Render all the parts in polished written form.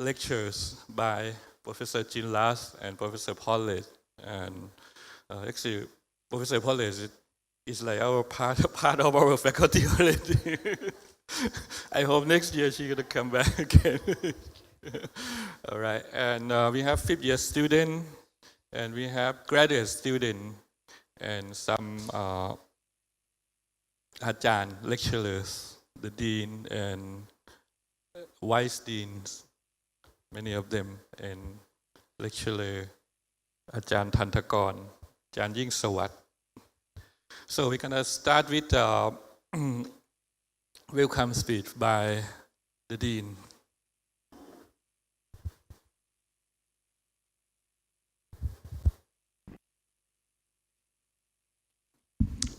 lectures by Professor Jinraj and Professor Paulette. And actually, Professor Paulette is like our part of our faculty already. I hope next year she's gonna come back again. All right, and we have fifth year student, and we have graduate student, and some Ajahn lecturers, the dean and vice deans, many of them, and lecturer Ajahn Thantakon, Ajahn Ying Sawat. So we're gonna start with welcome speech by the dean.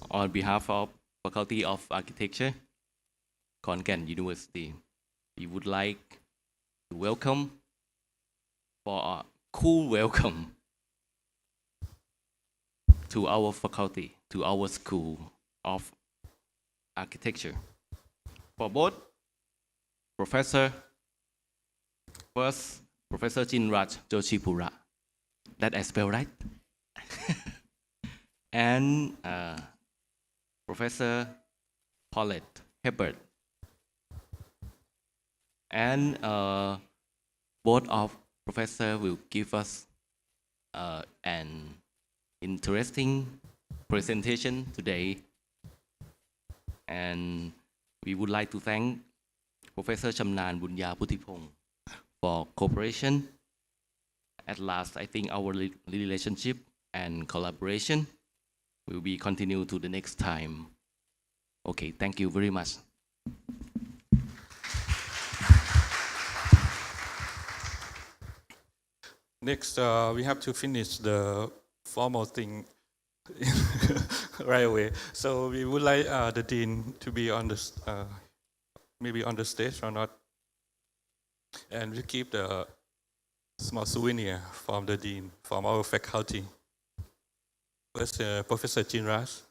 On behalf of Faculty of Architecture, KhonKaen University, we would like to welcome for a cool welcome to our faculty, to our school of architecture. For both Professor Jinraj Joshipura, that I spell right, and Professor Paulette, Hebbert, and both of professor will give us an interesting presentation today, and we would like to thank Professor Chamnan Bunya Putipong for cooperation. At last, I think our relationship and collaboration will be continued to the next time. Okay, thank you very much. Next, we have to finish the formal thing right away. So we would like the dean to be on the maybe on the stage or not, and we keep the small souvenir from the dean, from our faculty. First, Professor Jinraj.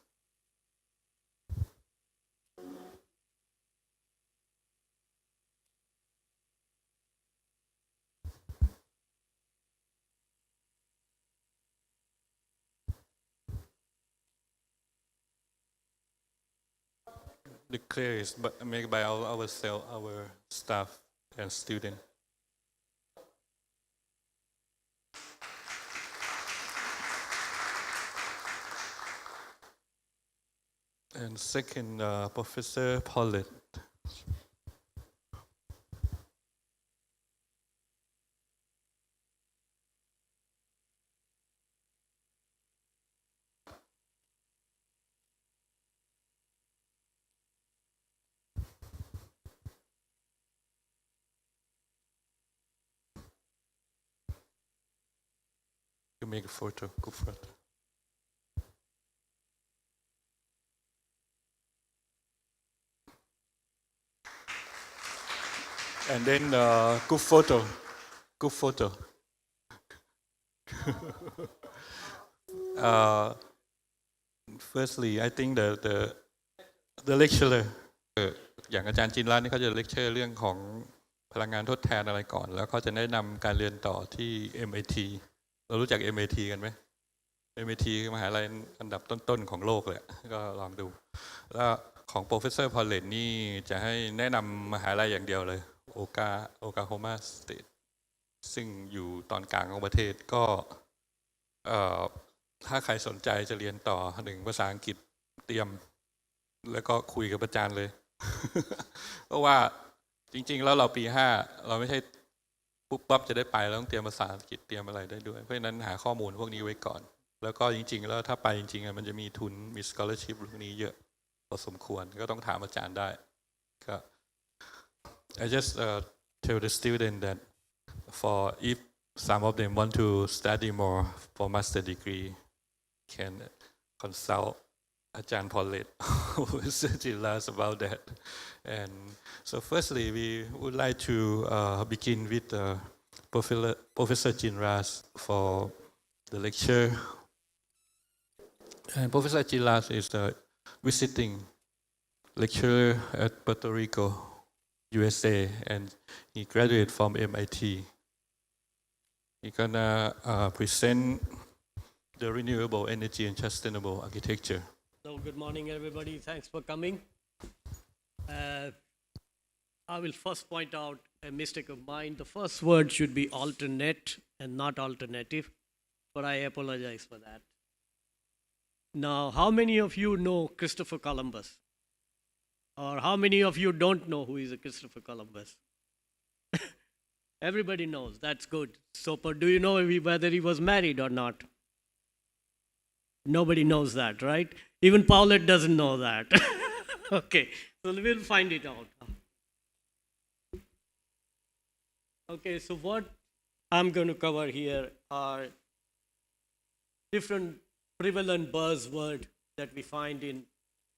The clear is made by our staff and student. And second, Professor Paulette. You make a photo, good photo. And then good photo. Firstly, I think the lecturer อย่างอาจารย์จินรัตน์นี่เขาจะเลคเชอร์เรื่องของพลังงานทดแทนอะไรก่อนแล้วเขาจะแนะนำการเรียนต่อที่ MIT เรารู้จัก MIT กันไหม MIT คือมหาลัยอันดับต้นๆของโลกเลยก็ลองดูแล้วของ Professor Paulette นี่จะให้แนะนำมหาลัยอย่างเดียวเลยOklahomastate ซึ่งอยู่ตอนกลางของประเทศก็ถ้าใครสนใจจะเรียนต่อ1ภาษาอังกฤษเตรียมแล้วก็คุยกับอาจารย์เลย เพราะว่าจริงๆแล้วเราปี 5เราไม่ใช่ปุ๊บปั๊บจะได้ไปเราต้องเตรียมภาษาอังกฤษเตรียมอะไรได้ด้วยเพราะฉะนั้นหาข้อมูลพวกนี้ไว้ก่อนแล้วก็จริงๆแล้วถ้าไปจริงๆมันจะมีทุนมี scholarship พวกนี้เยอะพอสมควรก็ต้องถามอาจารย์ได้ก็ I just tell the student that for if some of them want to study more for master degree can consult Ajahn Paulette Professor Jinraj about that. And so firstly we would like to begin with Professor Jinraj for the lecture. And Professor Jinraj is the visiting lecturer at Puerto Rico USA, and he graduated from MIT. He's gonna present the renewable energy and sustainable architecture. So good morning, everybody. Thanks for coming. I will first point out a mistake of mine. The first word should be alternate and not alternative, but I apologize for that. Now, how many of you know Christopher Columbus? Or how many of you don't know who is a Christopher Columbus? Everybody knows. That's good. So, but do you know whether he was married or not? Nobody knows that, right? Even Paulette doesn't know that. Okay, so we'll find it out. Okay, so what I'm going to cover here are different prevalent buzzwords that we find in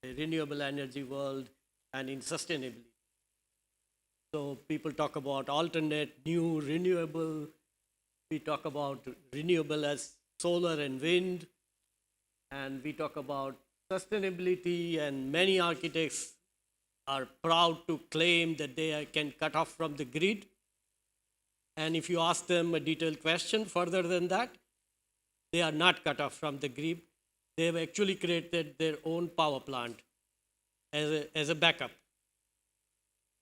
the renewable energy world and in sustainability. So people talk about alternate, new, renewable. We talk about renewable as solar and wind. And we talk about sustainability, and many architects are proud to claim that they can cut off from the grid. And if you ask them a detailed question further than that, they are not cut off from the grid. They have actually created their own power plant as a backup.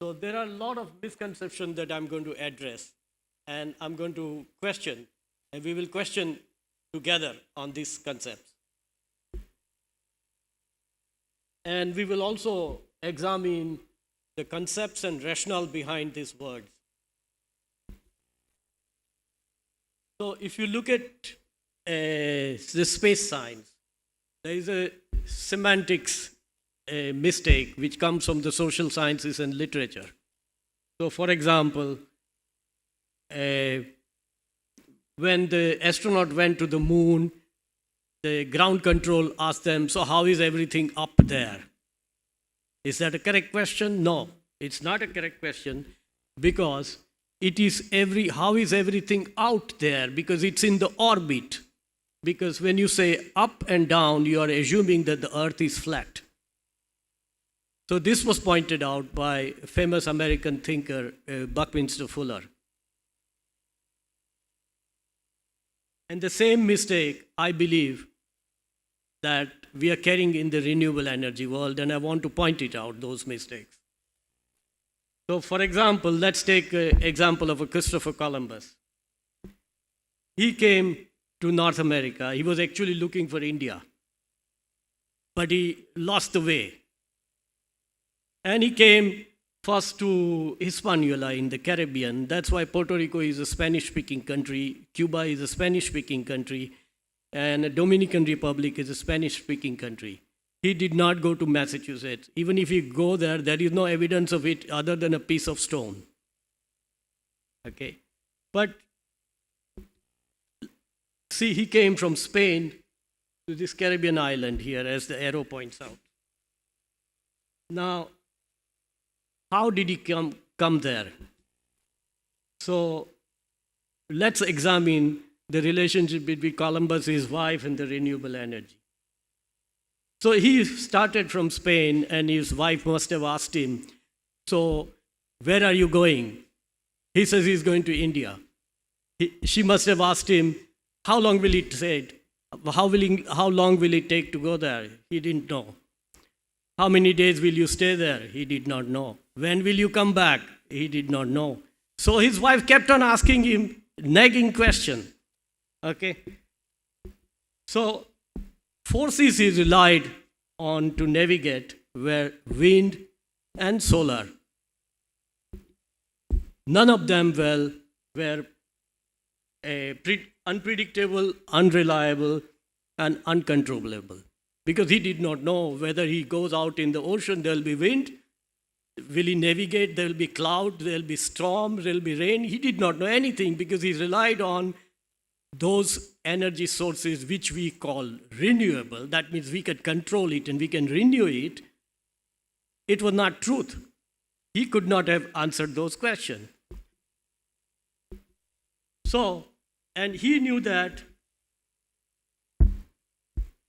So there are a lot of misconceptions that I'm going to address, and I'm going to question, and we will question together on these concepts. And we will also examine the concepts and rationale behind these words. So if you look at the space science, there is a semantics mistake which comes from the social sciences and literature. So for example, when the astronaut went to the moon, the ground control asked them, so how is everything up there? Is that a correct question? No, it's not a correct question, because it is how is everything out there? Because it's in the orbit. Because when you say up and down, you are assuming that the earth is flat. So this was pointed out by a famous American thinker, Buckminster Fuller. And the same mistake, I believe, that we are carrying in the renewable energy world, and I want to point it out, those mistakes. So for example, let's take an example of a Christopher Columbus. He came to North America. He was actually looking for India, but he lost the way. And he came first to Hispaniola in the Caribbean. That's why Puerto Rico is a Spanish-speaking country, Cuba is a Spanish-speaking country, and the Dominican Republic is a Spanish-speaking country. He did not go to Massachusetts. Even if he go there, there is no evidence of it other than a piece of stone. Okay, but see, he came from Spain to this Caribbean island here, as the arrow points out. Now, how did he come there? So let's examine the relationship between Columbus, his wife, and the renewable energy. So he started from Spain, and his wife must have asked him, so where are you going? He says he's going to India. She must have asked him, how long will it take? How long will it take to go there? He didn't know. How many days will you stay there? He did not know. When will you come back? He did not know. So his wife kept on asking him nagging question. Okay. So forces he relied on to navigate were wind and solar. None of them were unpredictable, unreliable, and uncontrollable. Because he did not know whether he goes out in the ocean, there will be wind. Will he navigate? There will be cloud, there will be storm, there will be rain. He did not know anything because he relied on those energy sources which we call renewable. That means we can control it and we can renew it. It was not truth. He could not have answered those questions. So, and he knew that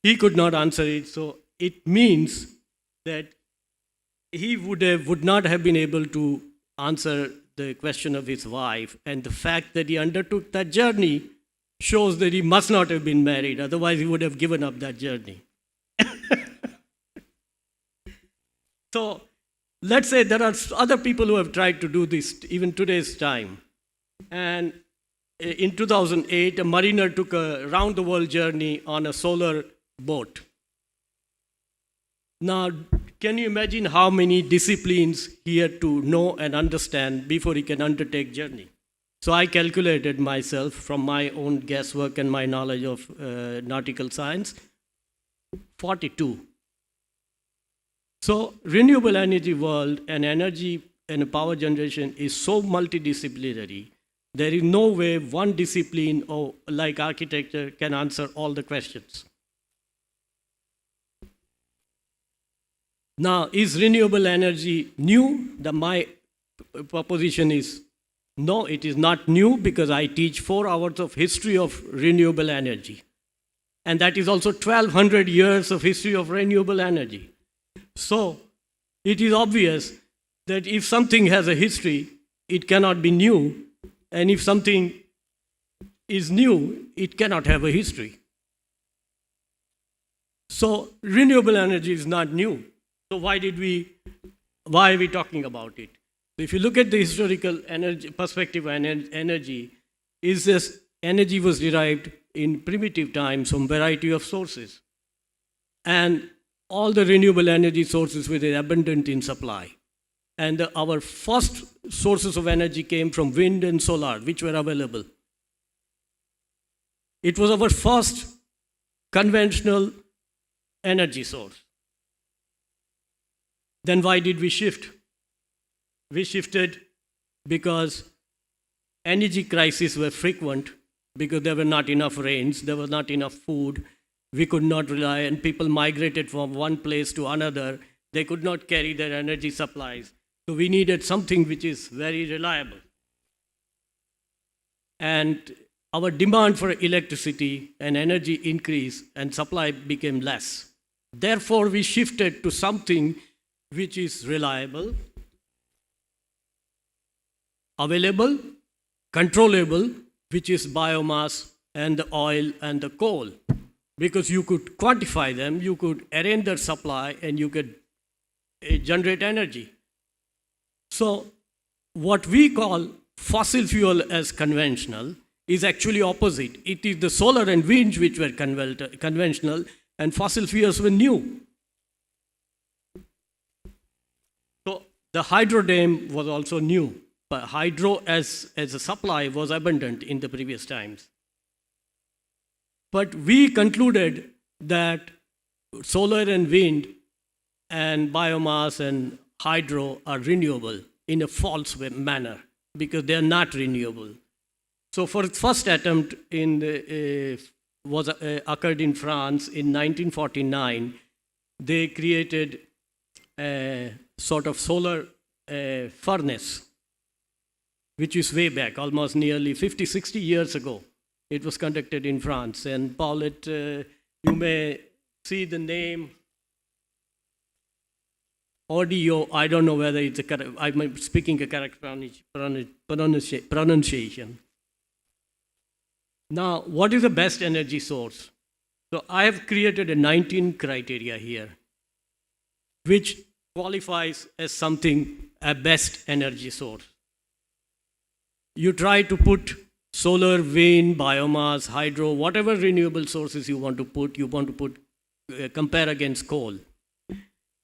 he could not answer it. So it means that he would not have been able to answer the question of his wife, and the fact that he undertook that journey shows that he must not have been married, otherwise he would have given up that journey. So let's say there are other people who have tried to do this even today's time. And in 2008, a mariner took a round-the-world journey on a solar boat. Now, can you imagine how many disciplines he had to know and understand before he can undertake journey? So I calculated myself from my own guesswork and my knowledge of nautical science, 42. So renewable energy world and energy and power generation is so multidisciplinary. There is no way one discipline or like architecture can answer all the questions. Now, is renewable energy new? My proposition is no, it is not new, because I teach 4 hours of history of renewable energy. And that is also 1200 years of history of renewable energy. So it is obvious that if something has a history, it cannot be new. And if something is new, it cannot have a history. So renewable energy is not new. So why are we talking about it? If you look at the historical energy perspective on energy, is this energy was derived in primitive times from variety of sources. And all the renewable energy sources were abundant in supply. And our first sources of energy came from wind and solar, which were available. It was our first conventional energy source. Then why did we shift? We shifted because energy crises were frequent, because there were not enough rains, there was not enough food, we could not rely, and people migrated from one place to another. They could not carry their energy supplies. So we needed something which is very reliable. And our demand for electricity and energy increased and supply became less. Therefore, we shifted to something which is reliable, available, controllable, which is biomass and the oil and the coal. Because you could quantify them, you could arrange their supply, and you could generate energy. So what we call fossil fuel as conventional is actually opposite. It is the solar and wind which were conventional, and fossil fuels were new. So the hydro dam was also new, but hydro as a supply was abundant in the previous times. But we concluded that solar and wind and biomass and hydro are renewable in a false manner, because they are not renewable. So for the first attempt occurred in France in 1949. They created a sort of solar furnace, which is way back, almost nearly 50, 60 years ago. It was conducted in France. And Paulette, you may see the name audio. I don't know whether it's a correct, I'm speaking a correct pronunciation. Now, what is the best energy source? So I have created a 19 criteria here, which qualifies as something a best energy source. You try to put solar, wind, biomass, hydro, whatever renewable sources you want to put, compare against coal.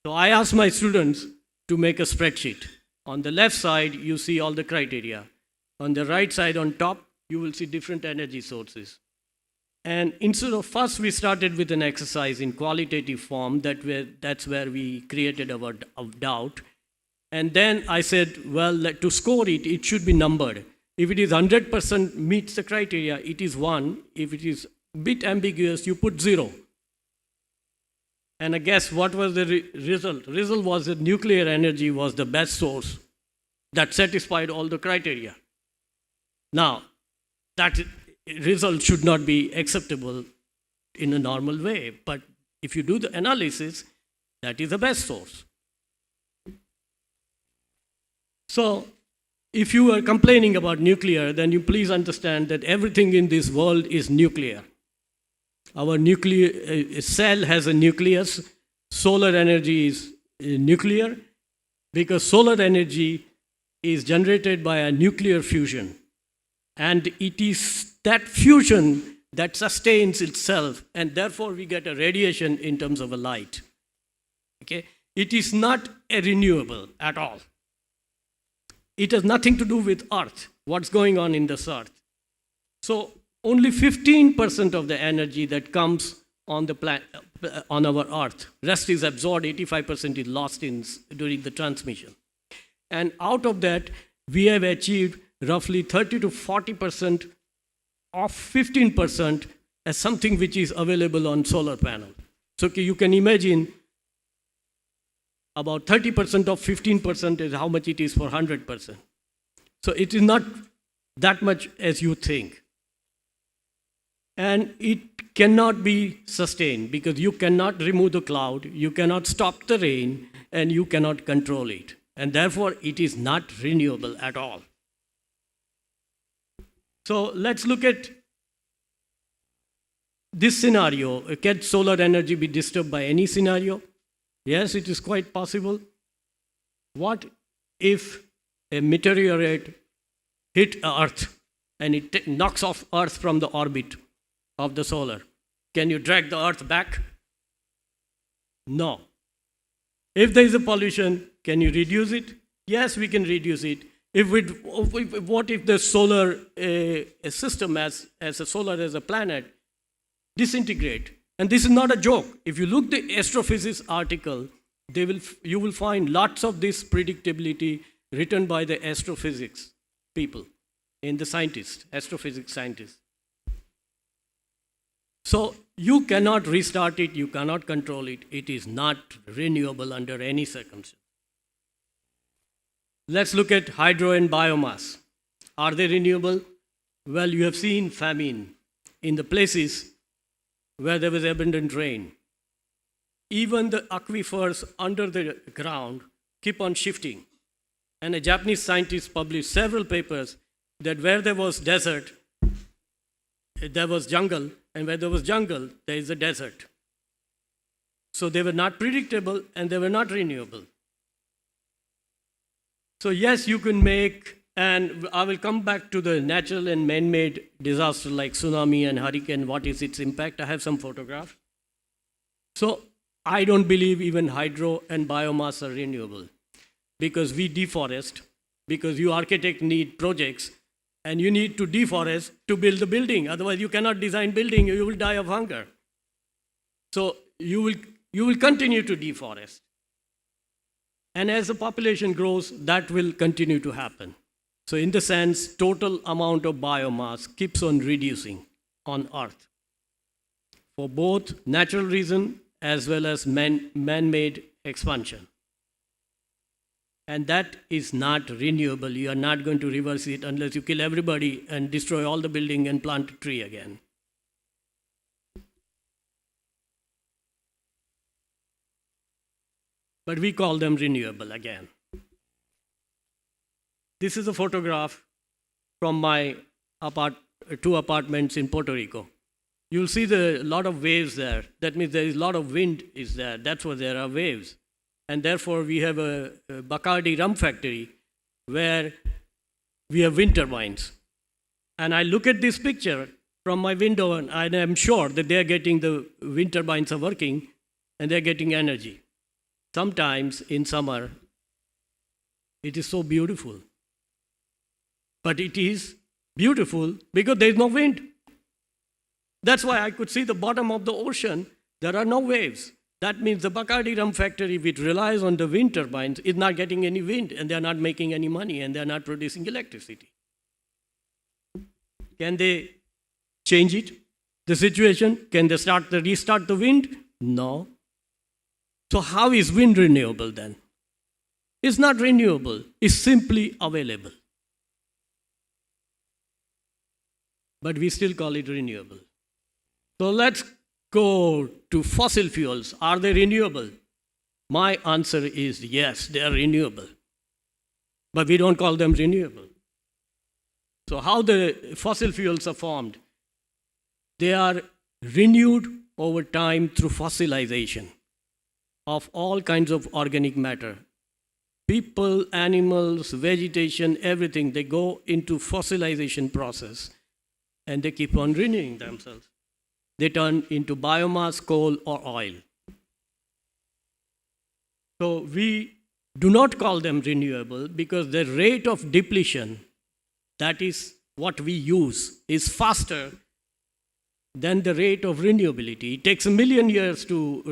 So I asked my students to make a spreadsheet. On the left side, you see all the criteria. On the right side, on top, you will see different energy sources. And instead of first, we started with an exercise in qualitative form. That's where we created our doubt. And then I said, well, to score it, it should be numbered. If it is 100% meets the criteria, it is 1. If it is a bit ambiguous, you put 0. And I guess what was the result? Result was that nuclear energy was the best source that satisfied all the criteria. Now, that result should not be acceptable in a normal way, but if you do the analysis, that is the best source. So if you are complaining about nuclear, then you please understand that everything in this world is nuclear. Our nuclear cell has a nucleus. Solar energy is nuclear because solar energy is generated by a nuclear fusion. And it is that fusion that sustains itself, and therefore we get a radiation in terms of a light. Okay? It is not a renewable at all. It has nothing to do with Earth, what's going on in this Earth. So only 15% of the energy that comes on the on our Earth, rest is absorbed, 85% is lost during the transmission. And out of that, we have achieved roughly 30 to 40% of 15% as something which is available on solar panel. So you can imagine about 30% of 15% is how much it is for 100%. So it is not that much as you think. And it cannot be sustained because you cannot remove the cloud, you cannot stop the rain, and you cannot control it. And therefore, it is not renewable at all. So let's look at this scenario. Can solar energy be disturbed by any scenario? Yes, it is quite possible. What if a meteorite hit Earth and it knocks off Earth from the orbit of the solar? Can you drag the Earth back? No. If there is a pollution, can you reduce it? Yes, we can reduce it. What if the solar system as a solar as a planet disintegrate? And this is not a joke. If you look the astrophysics article, you will find lots of this predictability written by the astrophysics people in the astrophysics scientists. So you cannot restart it, you cannot control it. It is not renewable under any circumstance. Let's look at hydro and biomass. Are they renewable? Well, you have seen famine in the places where there was abundant rain. Even the aquifers under the ground keep on shifting. And a Japanese scientist published several papers that where there was desert, there was jungle, and where there was jungle, there is a desert. So they were not predictable and they were not renewable. So yes, you can make, and I will come back to the natural and man-made disaster like tsunami and hurricane, what is its impact? I have some photographs. So I don't believe even hydro and biomass are renewable because we deforest, because you architect need projects and you need to deforest to build the building. Otherwise you cannot design building, you will die of hunger. So you will continue to deforest. And as the population grows, that will continue to happen. So in the sense, total amount of biomass keeps on reducing on Earth for both natural reason as well as man-made expansion. And that is not renewable. You are not going to reverse it unless you kill everybody and destroy all the building and plant a tree again. But we call them renewable again. This is a photograph from my two apartments in Puerto Rico. You'll see a lot of waves there. That means there is a lot of wind is there. That's why there are waves. And therefore we have a Bacardi rum factory where we have wind turbines. And I look at this picture from my window and I am sure that they are getting the wind turbines are working and they're getting energy. Sometimes in summer, it is so beautiful. But it is beautiful because there is no wind. That's why I could see the bottom of the ocean. There are no waves. That means the Bacardi rum factory, which relies on the wind turbines, is not getting any wind, and they're not making any money, and they're not producing electricity. Can they change it, the situation? Can they restart the wind? No. So how is wind renewable then? It's not renewable. It's simply available. But we still call it renewable. So let's go to fossil fuels. Are they renewable? My answer is yes, they are renewable. but we don't call them renewable. So how the fossil fuels are formed? They are renewed over time through fossilization of all kinds of organic matter. People, animals, vegetation, everything, they go into fossilization process and they keep on renewing themselves. They turn into biomass, coal, or oil. So we do not call them renewable because the rate of depletion, that is what we use, is faster than the rate of renewability. It takes 1 million years to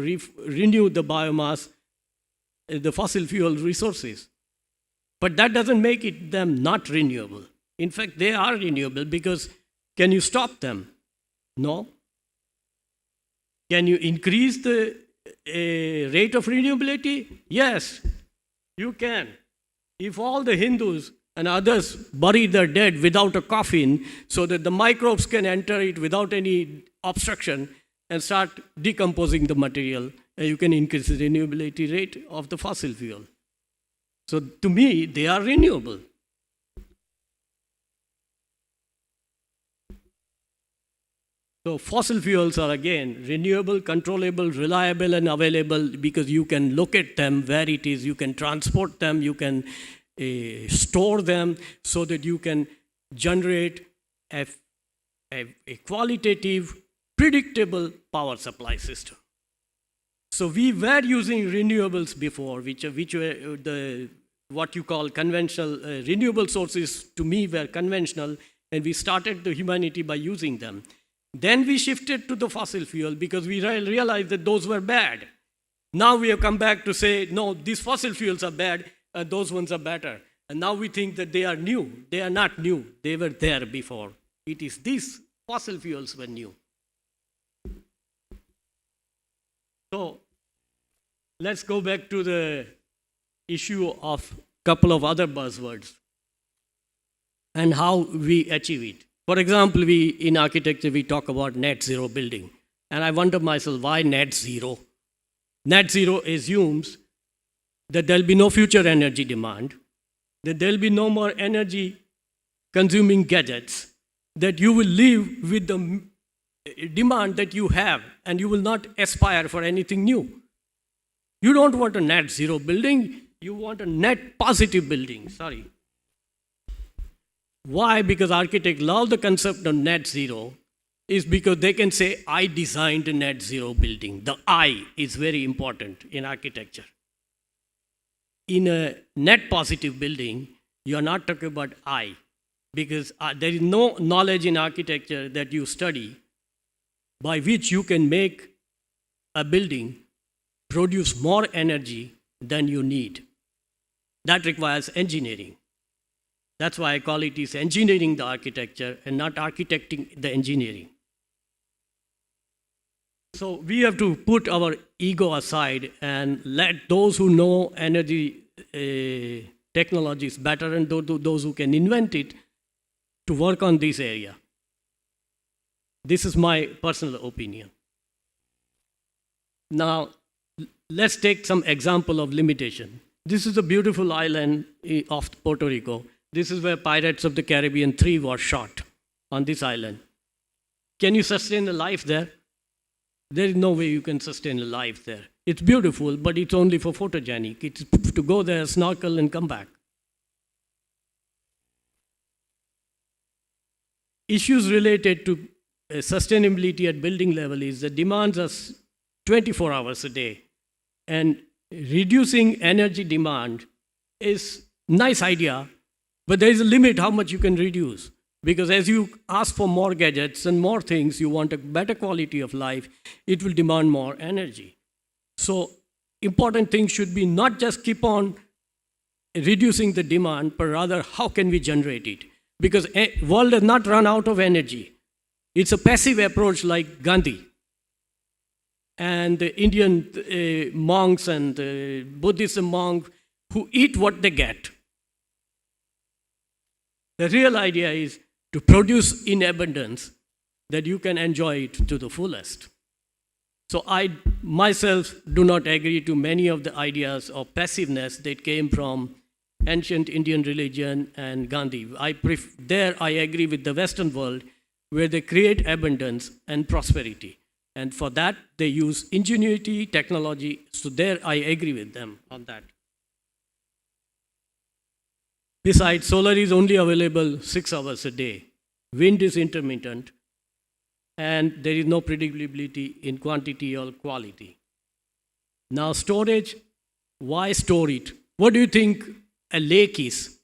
renew the biomass, the fossil fuel resources. But that doesn't make them not renewable. In fact, they are renewable because can you stop them? No. Can you increase the rate of renewability? Yes, you can. If all the Hindus and others bury their dead without a coffin so that the microbes can enter it without any obstruction and start decomposing the material, you can increase the renewability rate of the fossil fuel. So to me, they are renewable. So fossil fuels are again renewable, controllable, reliable, and available because you can locate them where it is, you can transport them, you can store them so that you can generate a qualitative, predictable power supply system. So we were using renewables before, which were what you call conventional renewable sources. To me, were conventional, and we started the humanity by using them. Then we shifted to the fossil fuel because we realized that those were bad. Now we have come back to say, no, these fossil fuels are bad, those ones are better. And now we think that they are new. They are not new. They were there before. It is these fossil fuels were new. So let's go back to the issue of a couple of other buzzwords and how we achieve it. For example, in architecture, we talk about net zero building. And I wonder myself, why net zero? Net zero assumes that there'll be no future energy demand, that there'll be no more energy consuming gadgets, that you will live with the demand that you have and you will not aspire for anything new. You don't want a net zero building, you want a net positive building, sorry. Why? Because architects love the concept of net zero is because they can say, I designed a net zero building. The I is very important in architecture. In a net positive building, you are not talking about I, because there is no knowledge in architecture that you study by which you can make a building produce more energy than you need. That requires engineering. That's why I call it is engineering the architecture and not architecting the engineering. So we have to put our ego aside and let those who know energy technologies better and those who can invent it to work on this area. This is my personal opinion. Now, let's take some example of limitation. This is a beautiful island off Puerto Rico. This is where Pirates of the Caribbean 3 was shot, on this island. Can you sustain a life there? There is no way you can sustain a life there. It's beautiful, but it's only for photogenic. It's to go there, snorkel, and come back. Issues related to sustainability at building level is the demands are 24 hours a day. And reducing energy demand is a nice idea, but there is a limit how much you can reduce. Because as you ask for more gadgets and more things, you want a better quality of life, it will demand more energy. So important thing should be not just keep on reducing the demand, but rather how can we generate it? Because the world has not run out of energy. It's a passive approach like Gandhi. And the Indian monks and the Buddhist monks who eat what they get. The real idea is to produce in abundance that you can enjoy it to the fullest. So I myself do not agree to many of the ideas of passiveness that came from ancient Indian religion and Gandhi. There I agree with the Western world, where they create abundance and prosperity. And for that, they use ingenuity, technology. So there I agree with them on that. Besides, solar is only available 6 hours a day. Wind is intermittent, and there is no predictability in quantity or quality. Now storage, why store it? What do you think a lake is?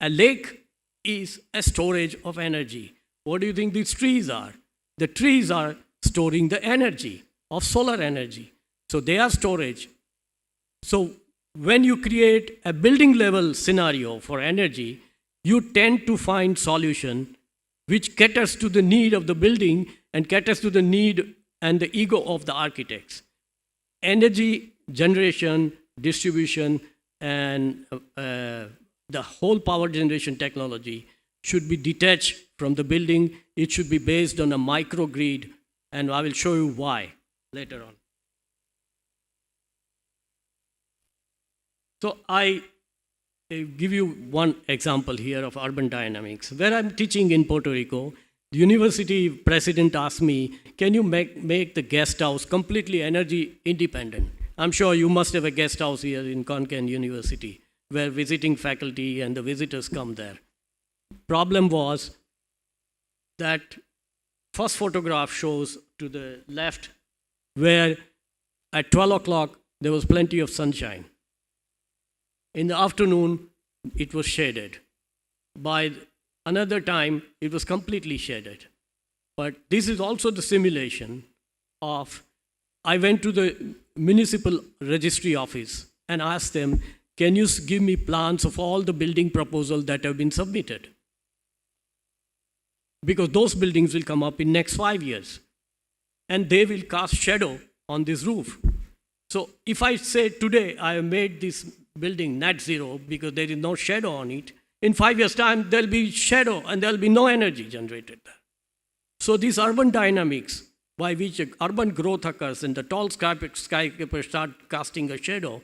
A lake is a storage of energy. What do you think these trees are? The trees are storing the energy of solar energy. So they are storage. So when you create a building level scenario for energy, you tend to find solution which caters to the need of the building and caters to the need and the ego of the architects. Energy generation, distribution, and the whole power generation technology should be detached from the building. It should be based on a microgrid, and I will show you why later on. So I give you one example here of urban dynamics. Where I'm teaching in Puerto Rico, the university president asked me, can you make the guest house completely energy independent? I'm sure you must have a guest house here in KhonKaen University, where visiting faculty and the visitors come there. Problem was that first photograph shows to the left, where at 12 o'clock there was plenty of sunshine. In the afternoon, it was shaded. By another time, it was completely shaded. But this is also the simulation of, I went to the municipal registry office and asked them, can you give me plans of all the building proposals that have been submitted? Because those buildings will come up in next 5 years. And they will cast shadow on this roof. So if I say today I have made this building net zero because there is no shadow on it, in 5 years' time there will be shadow and there will be no energy generated there. So these urban dynamics by which urban growth occurs and the tall skyscrapers start casting a shadow,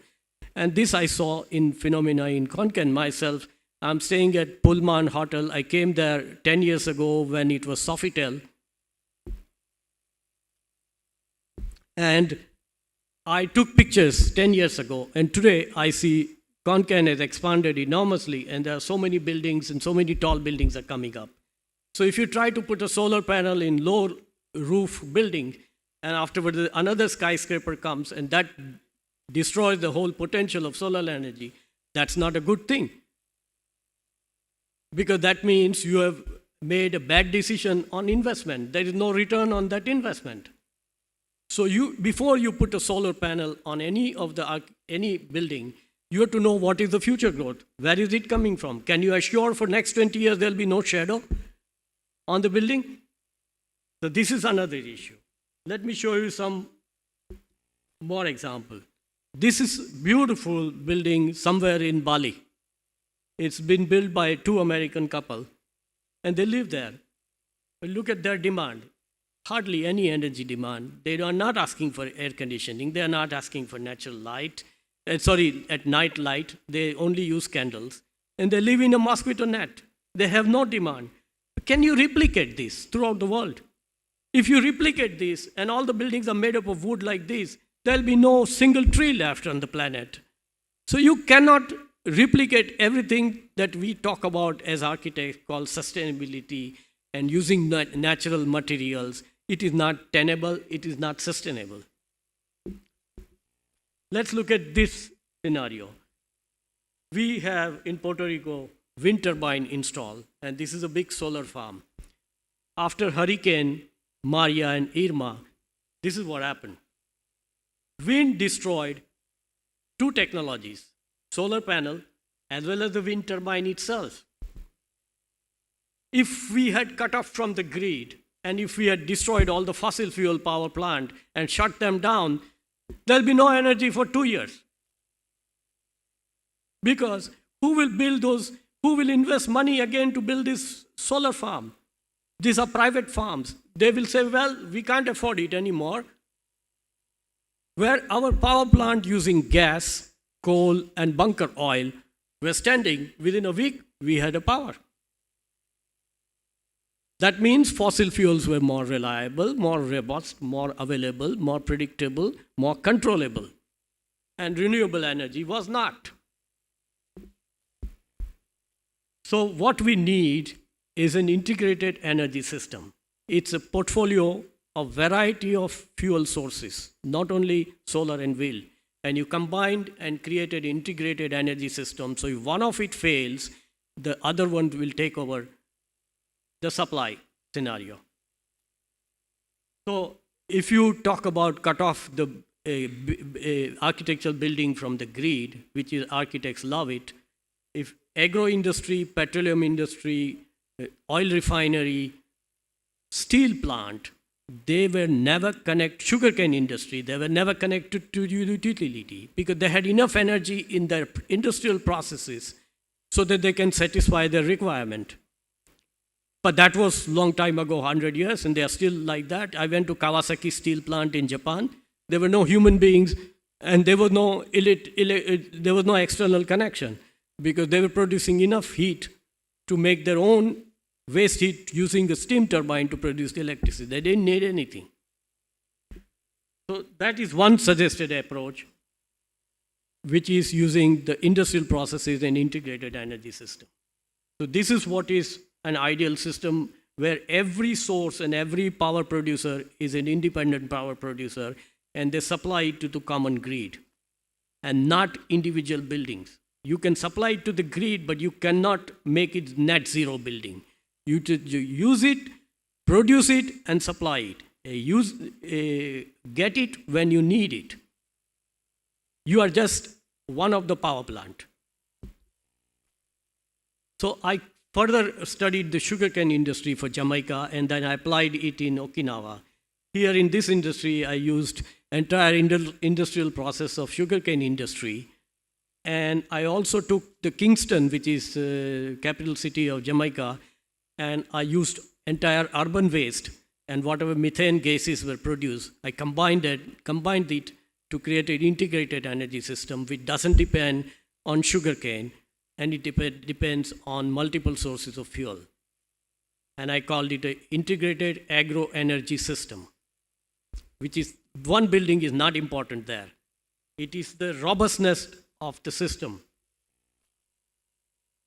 and this I saw in phenomena in KhonKaen myself. I'm staying at Pullman Hotel. I came there 10 years ago when it was Sofitel. And I took pictures 10 years ago, and today I see KhonKaen has expanded enormously, and there are so many buildings and so many tall buildings are coming up. So if you try to put a solar panel in low roof building, and afterwards another skyscraper comes, and that destroys the whole potential of solar energy, that's not a good thing. Because that means you have made a bad decision on investment. There is no return on that investment. So before you put a solar panel on any building, you have to know what is the future growth. Where is it coming from? Can you assure for next 20 years there will be no shadow on the building? So this is another issue. Let me show you some more example. This is beautiful building somewhere in Bali. It's been built by 2 American couple, and they live there. But look at their demand. Hardly any energy demand. They are not asking for air conditioning. They are not asking for natural light. At night light. They only use candles. And they live in a mosquito net. They have no demand. Can you replicate this throughout the world? If you replicate this and all the buildings are made up of wood like this, there will be no single tree left on the planet. So you cannot replicate everything that we talk about as architects called sustainability and using natural materials. It is not tenable, it is not sustainable. Let's look at this scenario. We have in Puerto Rico wind turbine installed, and this is a big solar farm. After Hurricane Maria and Irma, this is what happened. Wind destroyed 2 technologies, solar panel as well as the wind turbine itself. If we had cut off from the grid and if we had destroyed all the fossil fuel power plant and shut them down, there will be no energy for 2 years. Because who will build those, who will invest money again to build this solar farm? These are private farms. They will say, well, we can't afford it anymore. Where our power plant using gas, coal, and bunker oil were standing. Within a week, we had a power. That means fossil fuels were more reliable, more robust, more available, more predictable, more controllable. And renewable energy was not. So what we need is an integrated energy system. It's a portfolio of variety of fuel sources, not only solar and wind. And you combined and created integrated energy system. So if one of it fails, the other one will take over the supply scenario. So if you talk about cut off the architectural building from the grid, which is architects love it, if agro industry, petroleum industry, oil refinery, steel plant, they were never connected, sugarcane industry, they were never connected to utility because they had enough energy in their industrial processes so that they can satisfy their requirement. But that was long time ago, 100 years, and they are still like that. I went to Kawasaki steel plant in Japan. There were no human beings, and there was no external connection because they were producing enough heat to make their own waste heat using a steam turbine to produce electricity. They didn't need anything. So that is one suggested approach, which is using the industrial processes and integrated energy system. So this is what is an ideal system where every source and every power producer is an independent power producer and they supply it to the common grid and not individual buildings. You can supply it to the grid, but you cannot make it net zero building. You use it, produce it, and supply it. Get it when you need it. You are just one of the power plant. So I further studied the sugarcane industry for Jamaica, and then I applied it in Okinawa. Here in this industry, I used entire industrial process of sugarcane industry. And I also took the Kingston, which is capital city of Jamaica, and I used entire urban waste and whatever methane gases were produced. I combined it to create an integrated energy system which doesn't depend on sugarcane, and it depends on multiple sources of fuel. And I called it an integrated agro-energy system, which is, one building is not important there. It is the robustness of the system.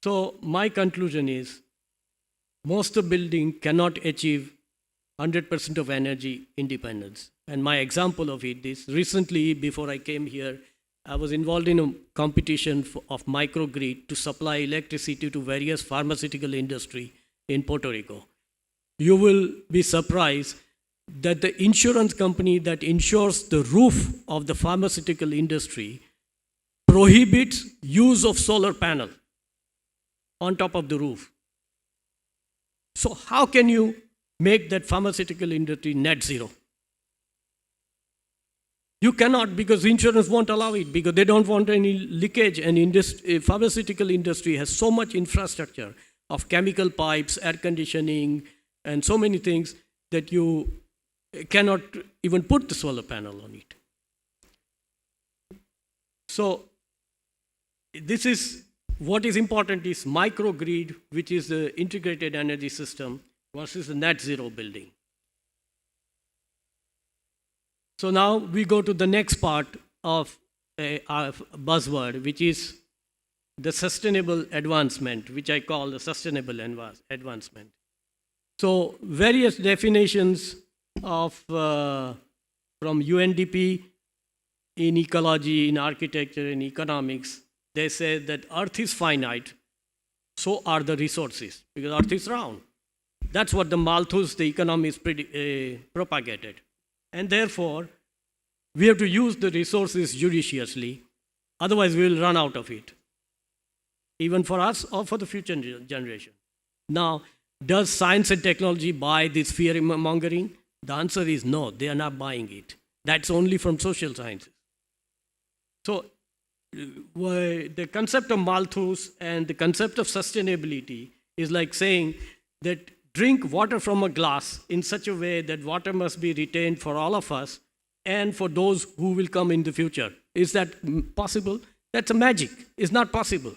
So my conclusion is, most of building cannot achieve 100% of energy independence. And my example of it is, recently, before I came here, I was involved in a competition of microgrid to supply electricity to various pharmaceutical industry in Puerto Rico. You will be surprised that the insurance company that insures the roof of the pharmaceutical industry prohibits use of solar panel on top of the roof. So how can you make that pharmaceutical industry net zero? You cannot, because insurance won't allow it, because they don't want any leakage, and pharmaceutical industry has so much infrastructure of chemical pipes, air conditioning, and so many things that you cannot even put the solar panel on it. So this is what is important is microgrid, which is the integrated energy system, versus the net zero building. So now we go to the next part of our buzzword, which is the sustainable advancement, which I call the sustainable advancement. So various definitions of from UNDP in ecology, in architecture, in economics, they say that Earth is finite, so are the resources, because Earth is round. That's what the Malthus, the economist, propagated. And therefore, we have to use the resources judiciously, otherwise we will run out of it, even for us or for the future generation. Now, does science and technology buy this fear-mongering? The answer is no, they are not buying it. That's only from social sciences. So, the concept of Malthus and the concept of sustainability is like saying that drink water from a glass in such a way that water must be retained for all of us and for those who will come in the future. Is that possible? That's a magic. It's not possible.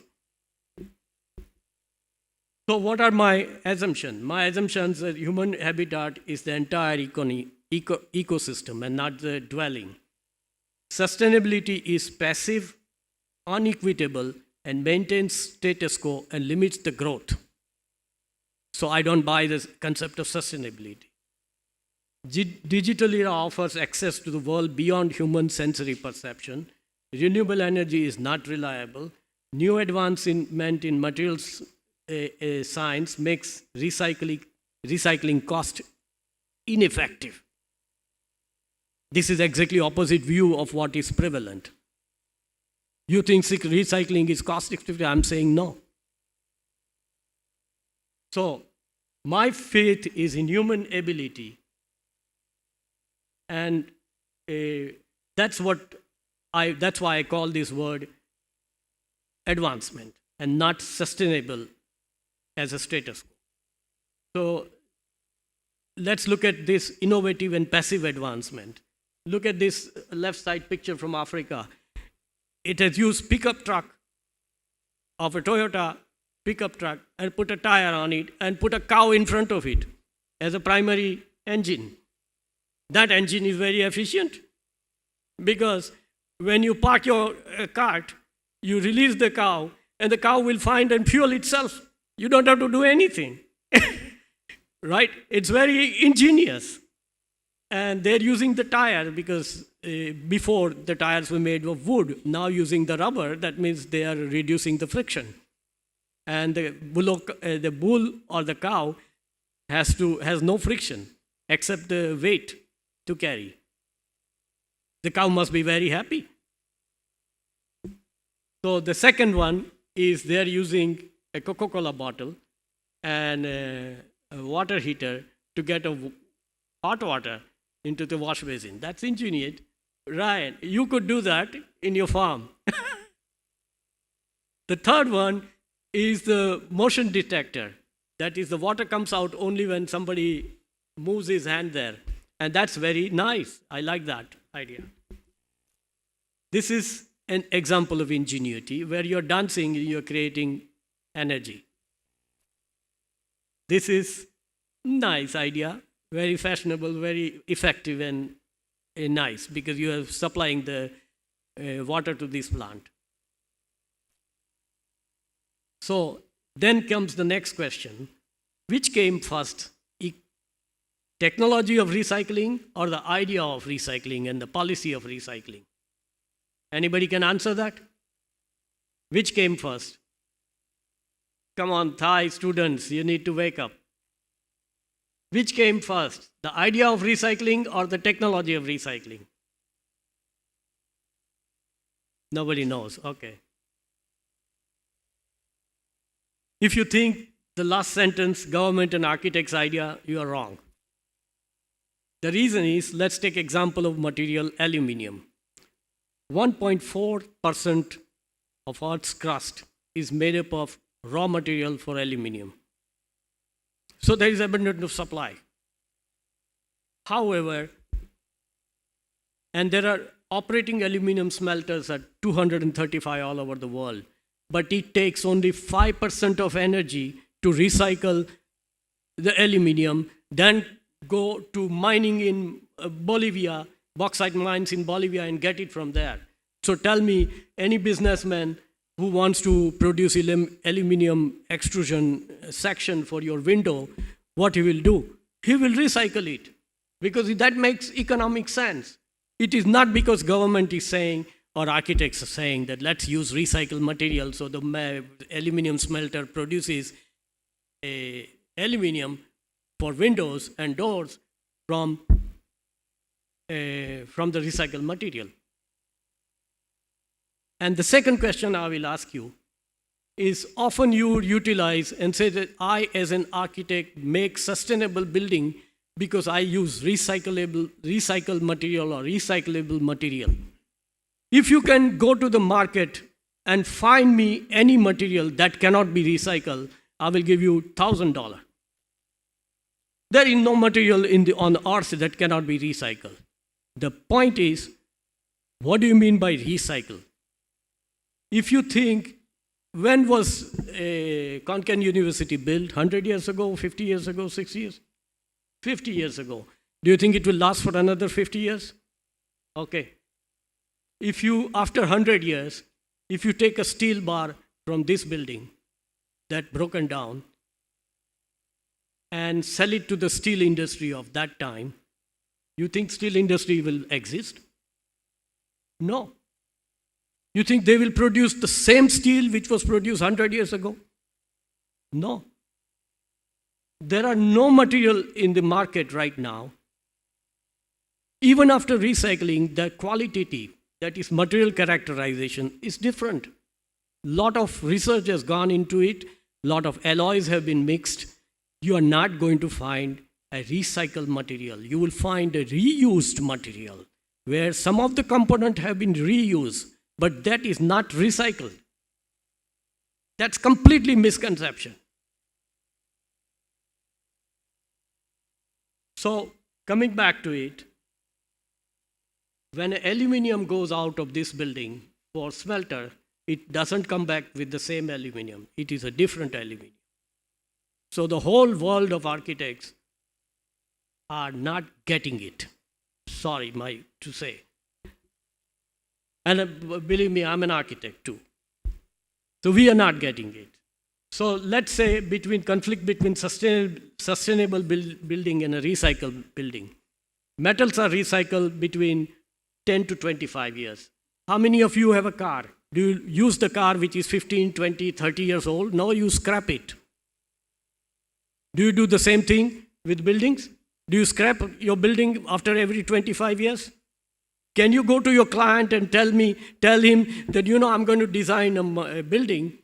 So what are my assumptions? My assumptions that human habitat is the entire ecosystem and not the dwelling. Sustainability is passive, unequitable, and maintains status quo and limits the growth. So I don't buy this concept of sustainability. Digital era offers access to the world beyond human sensory perception. Renewable energy is not reliable. New advancement in materials science makes recycling cost ineffective. This is exactly opposite view of what is prevalent. You think recycling is cost effective? I'm saying no. So my faith is in human ability, and that's why I call this word advancement and not sustainable as a status quo. So let's look at this innovative and passive advancement. Look at this left side picture from Africa. It has used pickup truck of a Toyota pickup truck and put a tire on it and put a cow in front of it as a primary engine. That engine is very efficient because when you park your cart, you release the cow and the cow will find and fuel itself. You don't have to do anything, right? It's very ingenious. And they're using the tire because before the tires were made of wood, now using the rubber, that means they are reducing the friction. And the bull or the cow has no friction except the weight to carry. The cow must be very happy. So the second one is they're using a Coca-Cola bottle and a water heater to get hot water into the wash basin. That's ingenious. Ryan, you could do that in your farm. The third one is the motion detector. That is, the water comes out only when somebody moves his hand there. And that's very nice. I like that idea. This is an example of ingenuity where you're dancing, you're creating energy. This is nice idea, very fashionable, very effective and nice because you are supplying the water to this plant. So then comes the next question. Which came first? Technology of recycling or the idea of recycling and the policy of recycling? Anybody can answer that? Which came first? Come on, Thai students, you need to wake up. Which came first? The idea of recycling or the technology of recycling? Nobody knows, okay. If you think the last sentence, government and architects idea, you are wrong. The reason is, let's take example of material aluminum. 1.4% of Earth's crust is made up of raw material for aluminum. So there is abundance of supply. However, and there are operating aluminum smelters at 235 all over the world, but it takes only 5% of energy to recycle the aluminum, then go to mining in Bolivia, bauxite mines in Bolivia, and get it from there. So tell me, any businessman who wants to produce aluminum extrusion section for your window, what he will do? He will recycle it because that makes economic sense. It is not because government is saying or architects are saying that let's use recycled material so the aluminum smelter produces aluminum for windows and doors from the recycled material. And the second question I will ask you is, often you utilize and say that I as an architect make sustainable building because I use recycled material or recyclable material. If you can go to the market and find me any material that cannot be recycled, I will give you $1,000. There is no material on earth that cannot be recycled. The point is, what do you mean by recycle? If you think when was KhonKaen University built? 100 years ago, 50 years ago, 60 years? 50 years ago. Do you think it will last for another 50 years? Okay. If you, after 100 years, if you take a steel bar from this building that broken down and sell it to the steel industry of that time, you think steel industry will exist? No. You think they will produce the same steel which was produced 100 years ago? No. There are no material in the market right now. Even after recycling, the qualitative, that is material characterization, is different. Lot of research has gone into it. Lot of alloys have been mixed. You are not going to find a recycled material. You will find a reused material where some of the components have been reused, but that is not recycled. That's completely misconception. So, coming back to it, when aluminum goes out of this building for smelter, it doesn't come back with the same aluminum. It is a different aluminum. So the whole world of architects are not getting it. Sorry, to say. And believe me, I'm an architect too. So we are not getting it. So let's say conflict between sustainable building and a recycled building. Metals are recycled between 10 to 25 years. How many of you have a car? Do you use the car which is 15, 20, 30 years old? No, you scrap it. Do you do the same thing with buildings? Do you scrap your building after every 25 years? Can you go to your client and tell him that, I'm going to design a building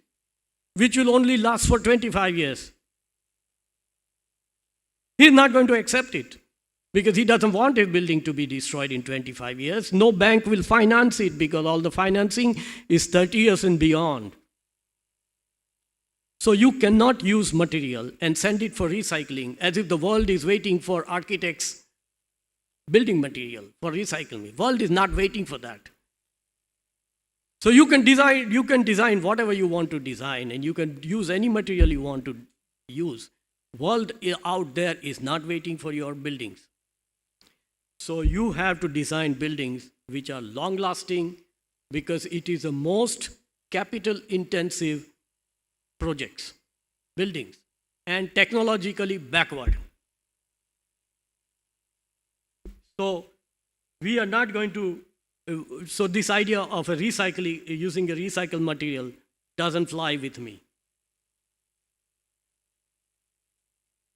which will only last for 25 years? He's not going to accept it because he doesn't want his building to be destroyed in 25 years. No bank will finance it because all the financing is 30 years and beyond. So you cannot use material and send it for recycling as if the world is waiting for architects' building material for recycling. World is not waiting for that. So you can design whatever you want to design, and you can use any material you want to use. World out there is not waiting for your buildings. So you have to design buildings which are long lasting because it is the most capital intensive projects, buildings, and technologically backward. So we are not going to, so this idea of using a recycled material doesn't fly with me.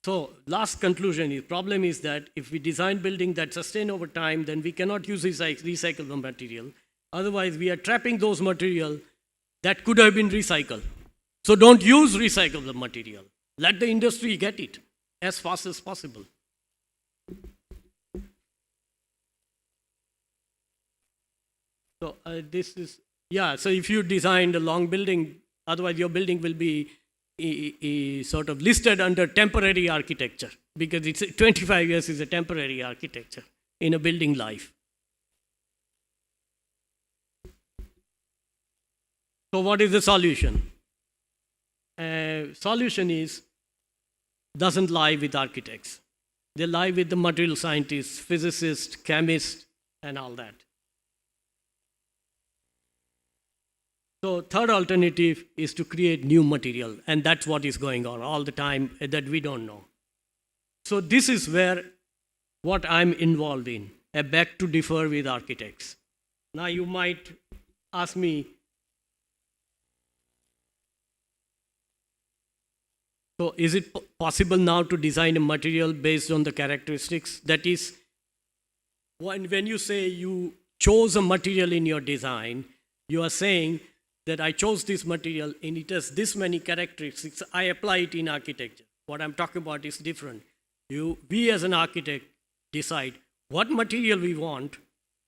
So last conclusion is, problem is that if we design building that sustain over time, then we cannot use recyclable material. Otherwise, we are trapping those material that could have been recycled. So don't use recyclable material. Let the industry get it as fast as possible. So so if you designed a long building, otherwise your building will be sort of listed under temporary architecture because it's 25 years is a temporary architecture in a building life. So what is the solution? Solution doesn't lie with architects. They lie with the material scientists, physicists, chemists, and all that. So third alternative is to create new material, and that's what is going on all the time that we don't know. So this is where what I'm involved in, I beg to differ with architects. Now you might ask me, so is it possible now to design a material based on the characteristics? That is, when you say you chose a material in your design, you are saying that I chose this material and it has this many characteristics, I apply it in architecture. What I'm talking about is different. We as an architect decide what material we want,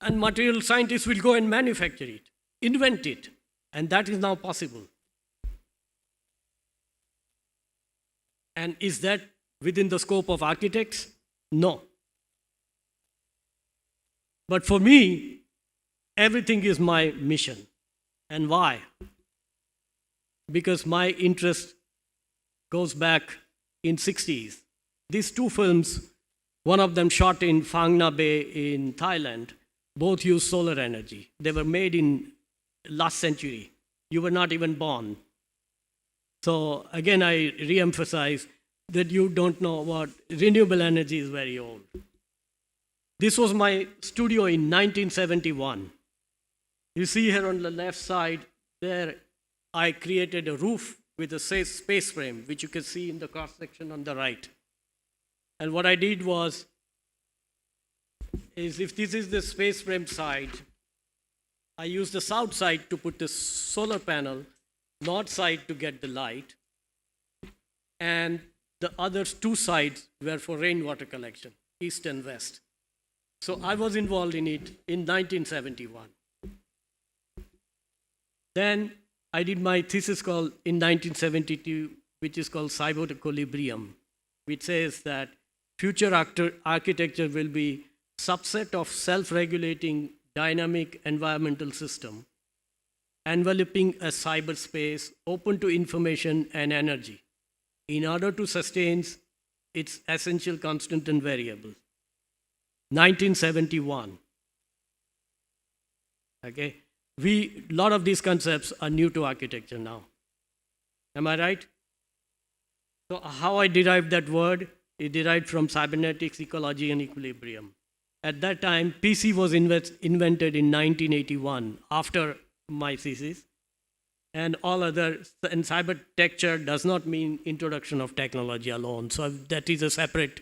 and material scientists will go and manufacture it, invent it, and that is now possible. And is that within the scope of architects? No. But for me, everything is my mission. And why? because my interest goes back in 60s. These two films, one of them shot in Phang Nga Bay in Thailand, both use solar energy. They were made in last century. You were not even born. So again, I re-emphasize that you don't know what renewable energy is very old. This was my studio in 1971. You see here on the left side, there I created a roof with a space frame, which you can see in the cross section on the right. And what I did was, if this is the space frame side, I used the south side to put the solar panel, north side to get the light, and the other two sides were for rainwater collection, east and west. So I was involved in it in 1971. Then I did my thesis called in 1972, which is called Cyber Equilibrium, which says that future architecture will be subset of self-regulating dynamic environmental system, enveloping a cyberspace open to information and energy in order to sustain its essential constant and variable. 1971. Okay, a lot of these concepts are new to architecture now. Am I right? So how I derived that word, it derived from cybernetics, ecology, and equilibrium. At that time, PC was invented in 1981 after my thesis, and and cybertecture does not mean introduction of technology alone. So that is a separate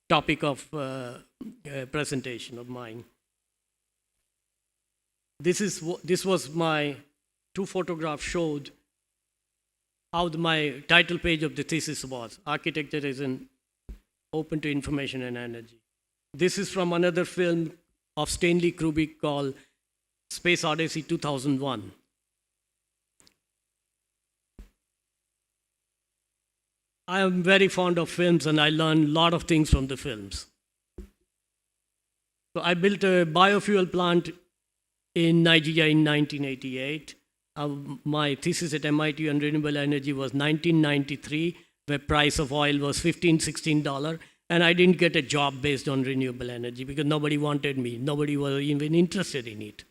topic of presentation of mine. This was my two photographs showed how my title page of the thesis was. Architecture is open to information and energy. This is from another film of Stanley Kubrick called Space Odyssey 2001. I am very fond of films and I learn a lot of things from the films. So I built a biofuel plant in Nigeria in 1988. My thesis at MIT on renewable energy was 1993, where price of oil was $15, $16, and I didn't get a job based on renewable energy because nobody wanted me. Nobody was even interested in it.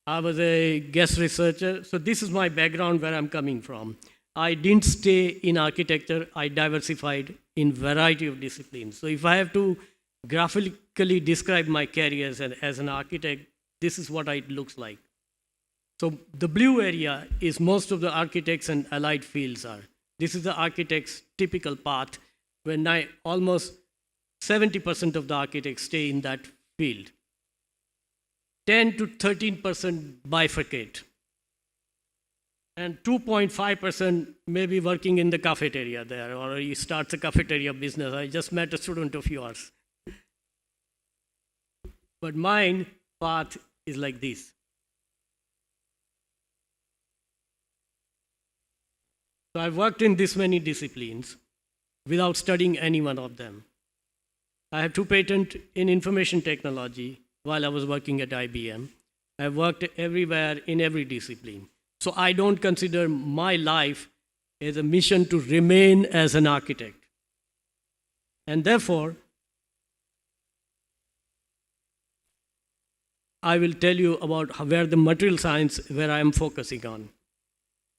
I was a guest researcher, so this is my background where I'm coming from. I didn't stay in architecture, I diversified in variety of disciplines. So if I have to graphically describe my career as an architect, this is what it looks like. So the blue area is most of the architects and allied fields are. This is the architect's typical path, when almost 70% of the architects stay in that field. 10 to 13% bifurcate. And 2.5% may be working in the cafeteria there, or he starts a cafeteria business. I just met a student of yours. But mine path is like this. So I've worked in this many disciplines without studying any one of them. I have 2 patents in information technology while I was working at IBM. I've worked everywhere in every discipline. So I don't consider my life as a mission to remain as an architect. And therefore, I will tell you about where the material science, where I am focusing on.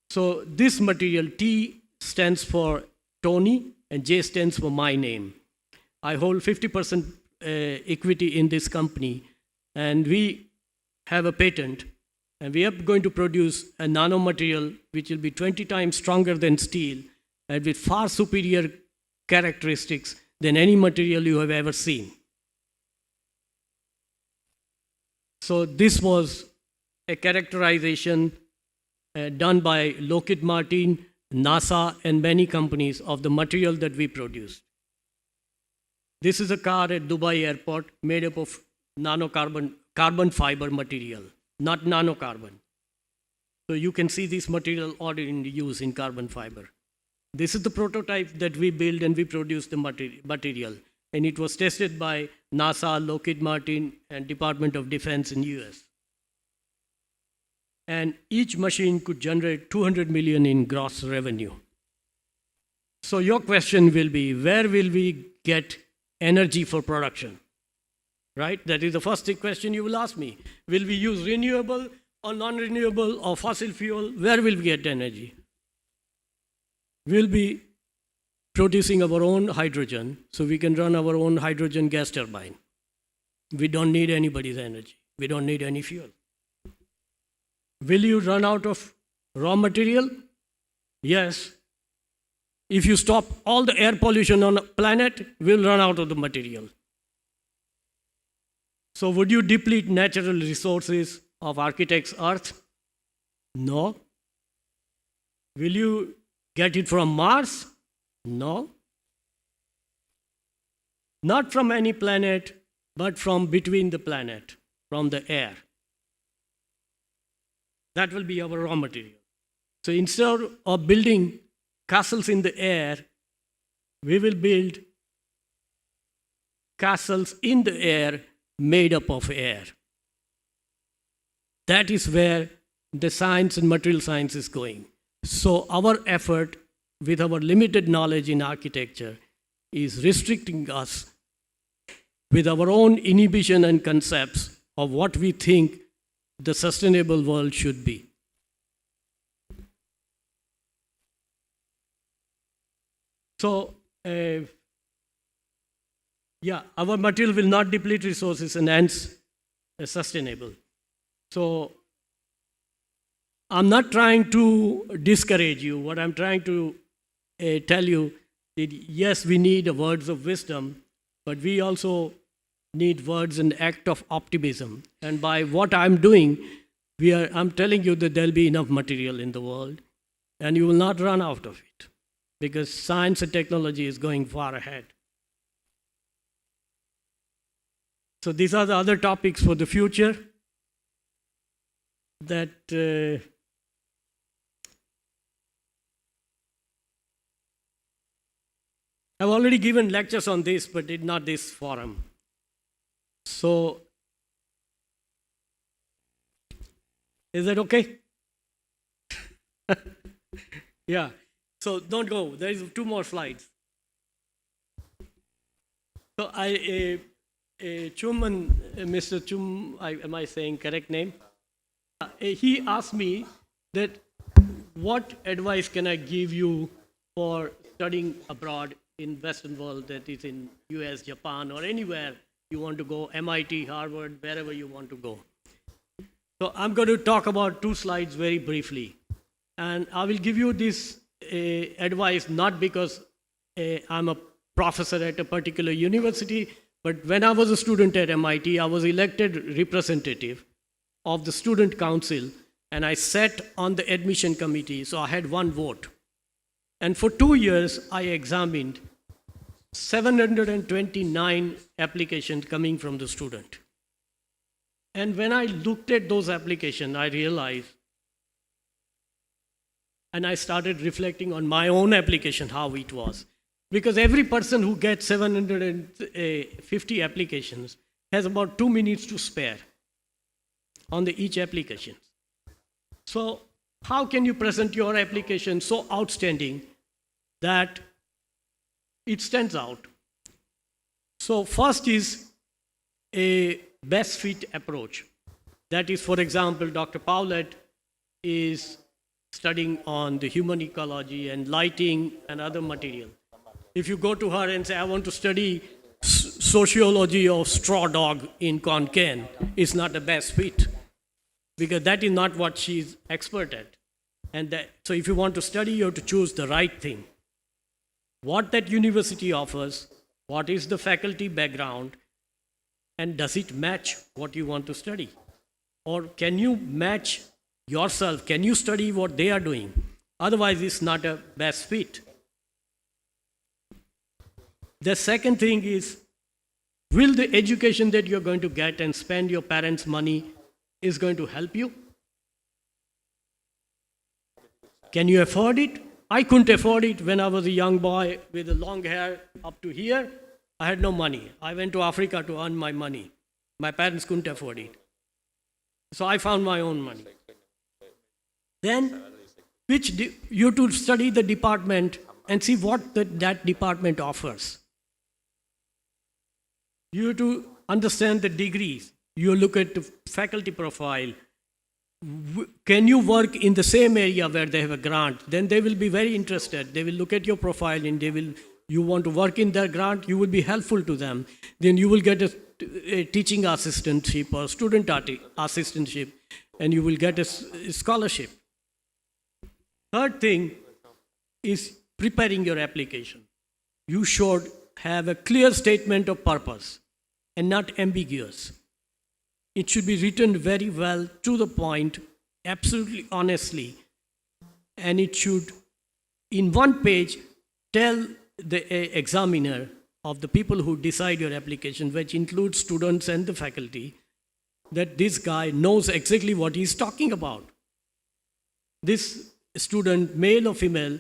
So this material, T stands for Tony and J stands for my name. I hold 50% equity in this company, and we have a patent, and we are going to produce a nanomaterial which will be 20 times stronger than steel and with far superior characteristics than any material you have ever seen. So this was a characterization done by Lockheed Martin, NASA, and many companies of the material that we produced. This is a car at Dubai airport made up of carbon fiber material, not nanocarbon. So you can see this material already in use in carbon fiber. This is the prototype that we built and we produced the material. And it was tested by NASA, Lockheed Martin, and Department of Defense in US. and each machine could generate 200 million in gross revenue. So your question will be, where will we get energy for production? Right? That is the first question you will ask me. Will we use renewable or non-renewable or fossil fuel? Where will we get energy? We'll be producing our own hydrogen, so we can run our own hydrogen gas turbine. We don't need anybody's energy. We don't need any fuel. Will you run out of raw material? Yes. If you stop all the air pollution on the planet, we'll run out of the material. So would you deplete natural resources of architect's earth? No. Will you get it from Mars? No. Not from any planet, but from between the planet, from the air. That will be our raw material. So instead of building castles in the air, we will build castles in the air made up of air. That is where the science and material science is going. So our effort with our limited knowledge in architecture is restricting us with our own inhibition and concepts of what we think the sustainable world should be. So, our material will not deplete resources and hence sustainable. So, I'm not trying to discourage you. What I'm trying to tell you is, yes, we need words of wisdom, but we also need words and act of optimism. And by what I'm doing, I'm telling you that there'll be enough material in the world, and you will not run out of it, because science and technology is going far ahead. So these are the other topics for the future that I've already given lectures on this, but not this forum. So, is that okay? Yeah. So don't go. There is 2 more slides. So Chuman, Mr. Chum, am I saying correct name? He asked me that what advice can I give you for studying abroad in Western world, that is in US, Japan, or anywhere you want to go, MIT, Harvard, wherever you want to go. So I'm going to talk about 2 slides very briefly. And I will give you this advice not because I'm a professor at a particular university, but when I was a student at MIT, I was elected representative of the student council, and I sat on the admission committee, so I had 1 vote. And for 2 years, I examined 729 applications coming from the student. And when I looked at those applications, I realized, and I started reflecting on my own application, how it was. Because every person who gets 750 applications has about 2 minutes to spare on each application. So how can you present your application so outstanding that it stands out? So first is a best fit approach. That is, for example, Dr. Paulette is studying on the human ecology and lighting and other material. If you go to her and say, I want to study sociology of straw dog in KhonKaen, it's not the best fit, because that is not what she's expert at. So if you want to study, you have to choose the right thing. What that university offers, what is the faculty background, and does it match what you want to study? Or can you match yourself? Can you study what they are doing? Otherwise, it's not a best fit. The second thing is, will the education that you're going to get and spend your parents' money is going to help you? Can you afford it? I couldn't afford it when I was a young boy with the long hair up to here. I had no money. I went to Africa to earn my money. My parents couldn't afford it. So I found my own money. Then you have to study the department and see what that department offers. You have to understand the degrees. You look at the faculty profile. Can you work in the same area where they have a grant? Then they will be very interested. They will look at your profile and you want to work in their grant, you will be helpful to them. Then you will get a teaching assistantship or student assistantship, and you will get a scholarship. Third thing is preparing your application. You should have a clear statement of purpose and not ambiguous. It should be written very well, to the point, absolutely honestly, and it should, in one page, tell the examiner of the people who decide your application, which includes students and the faculty, that this guy knows exactly what he's talking about. This student, male or female,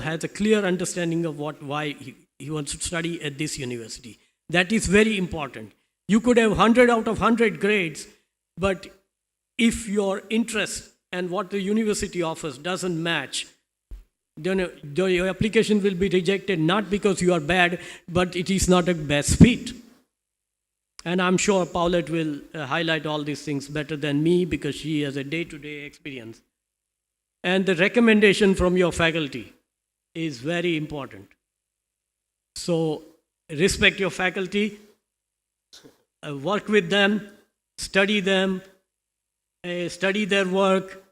has a clear understanding of why he wants to study at this university. That is very important. You could have 100 out of 100 grades, but if your interest and what the university offers doesn't match, then your application will be rejected, not because you are bad, but it is not a best fit. And I'm sure Paulette will highlight all these things better than me because she has a day-to-day experience. And the recommendation from your faculty is very important. So respect your faculty, work with them, study them, study their work,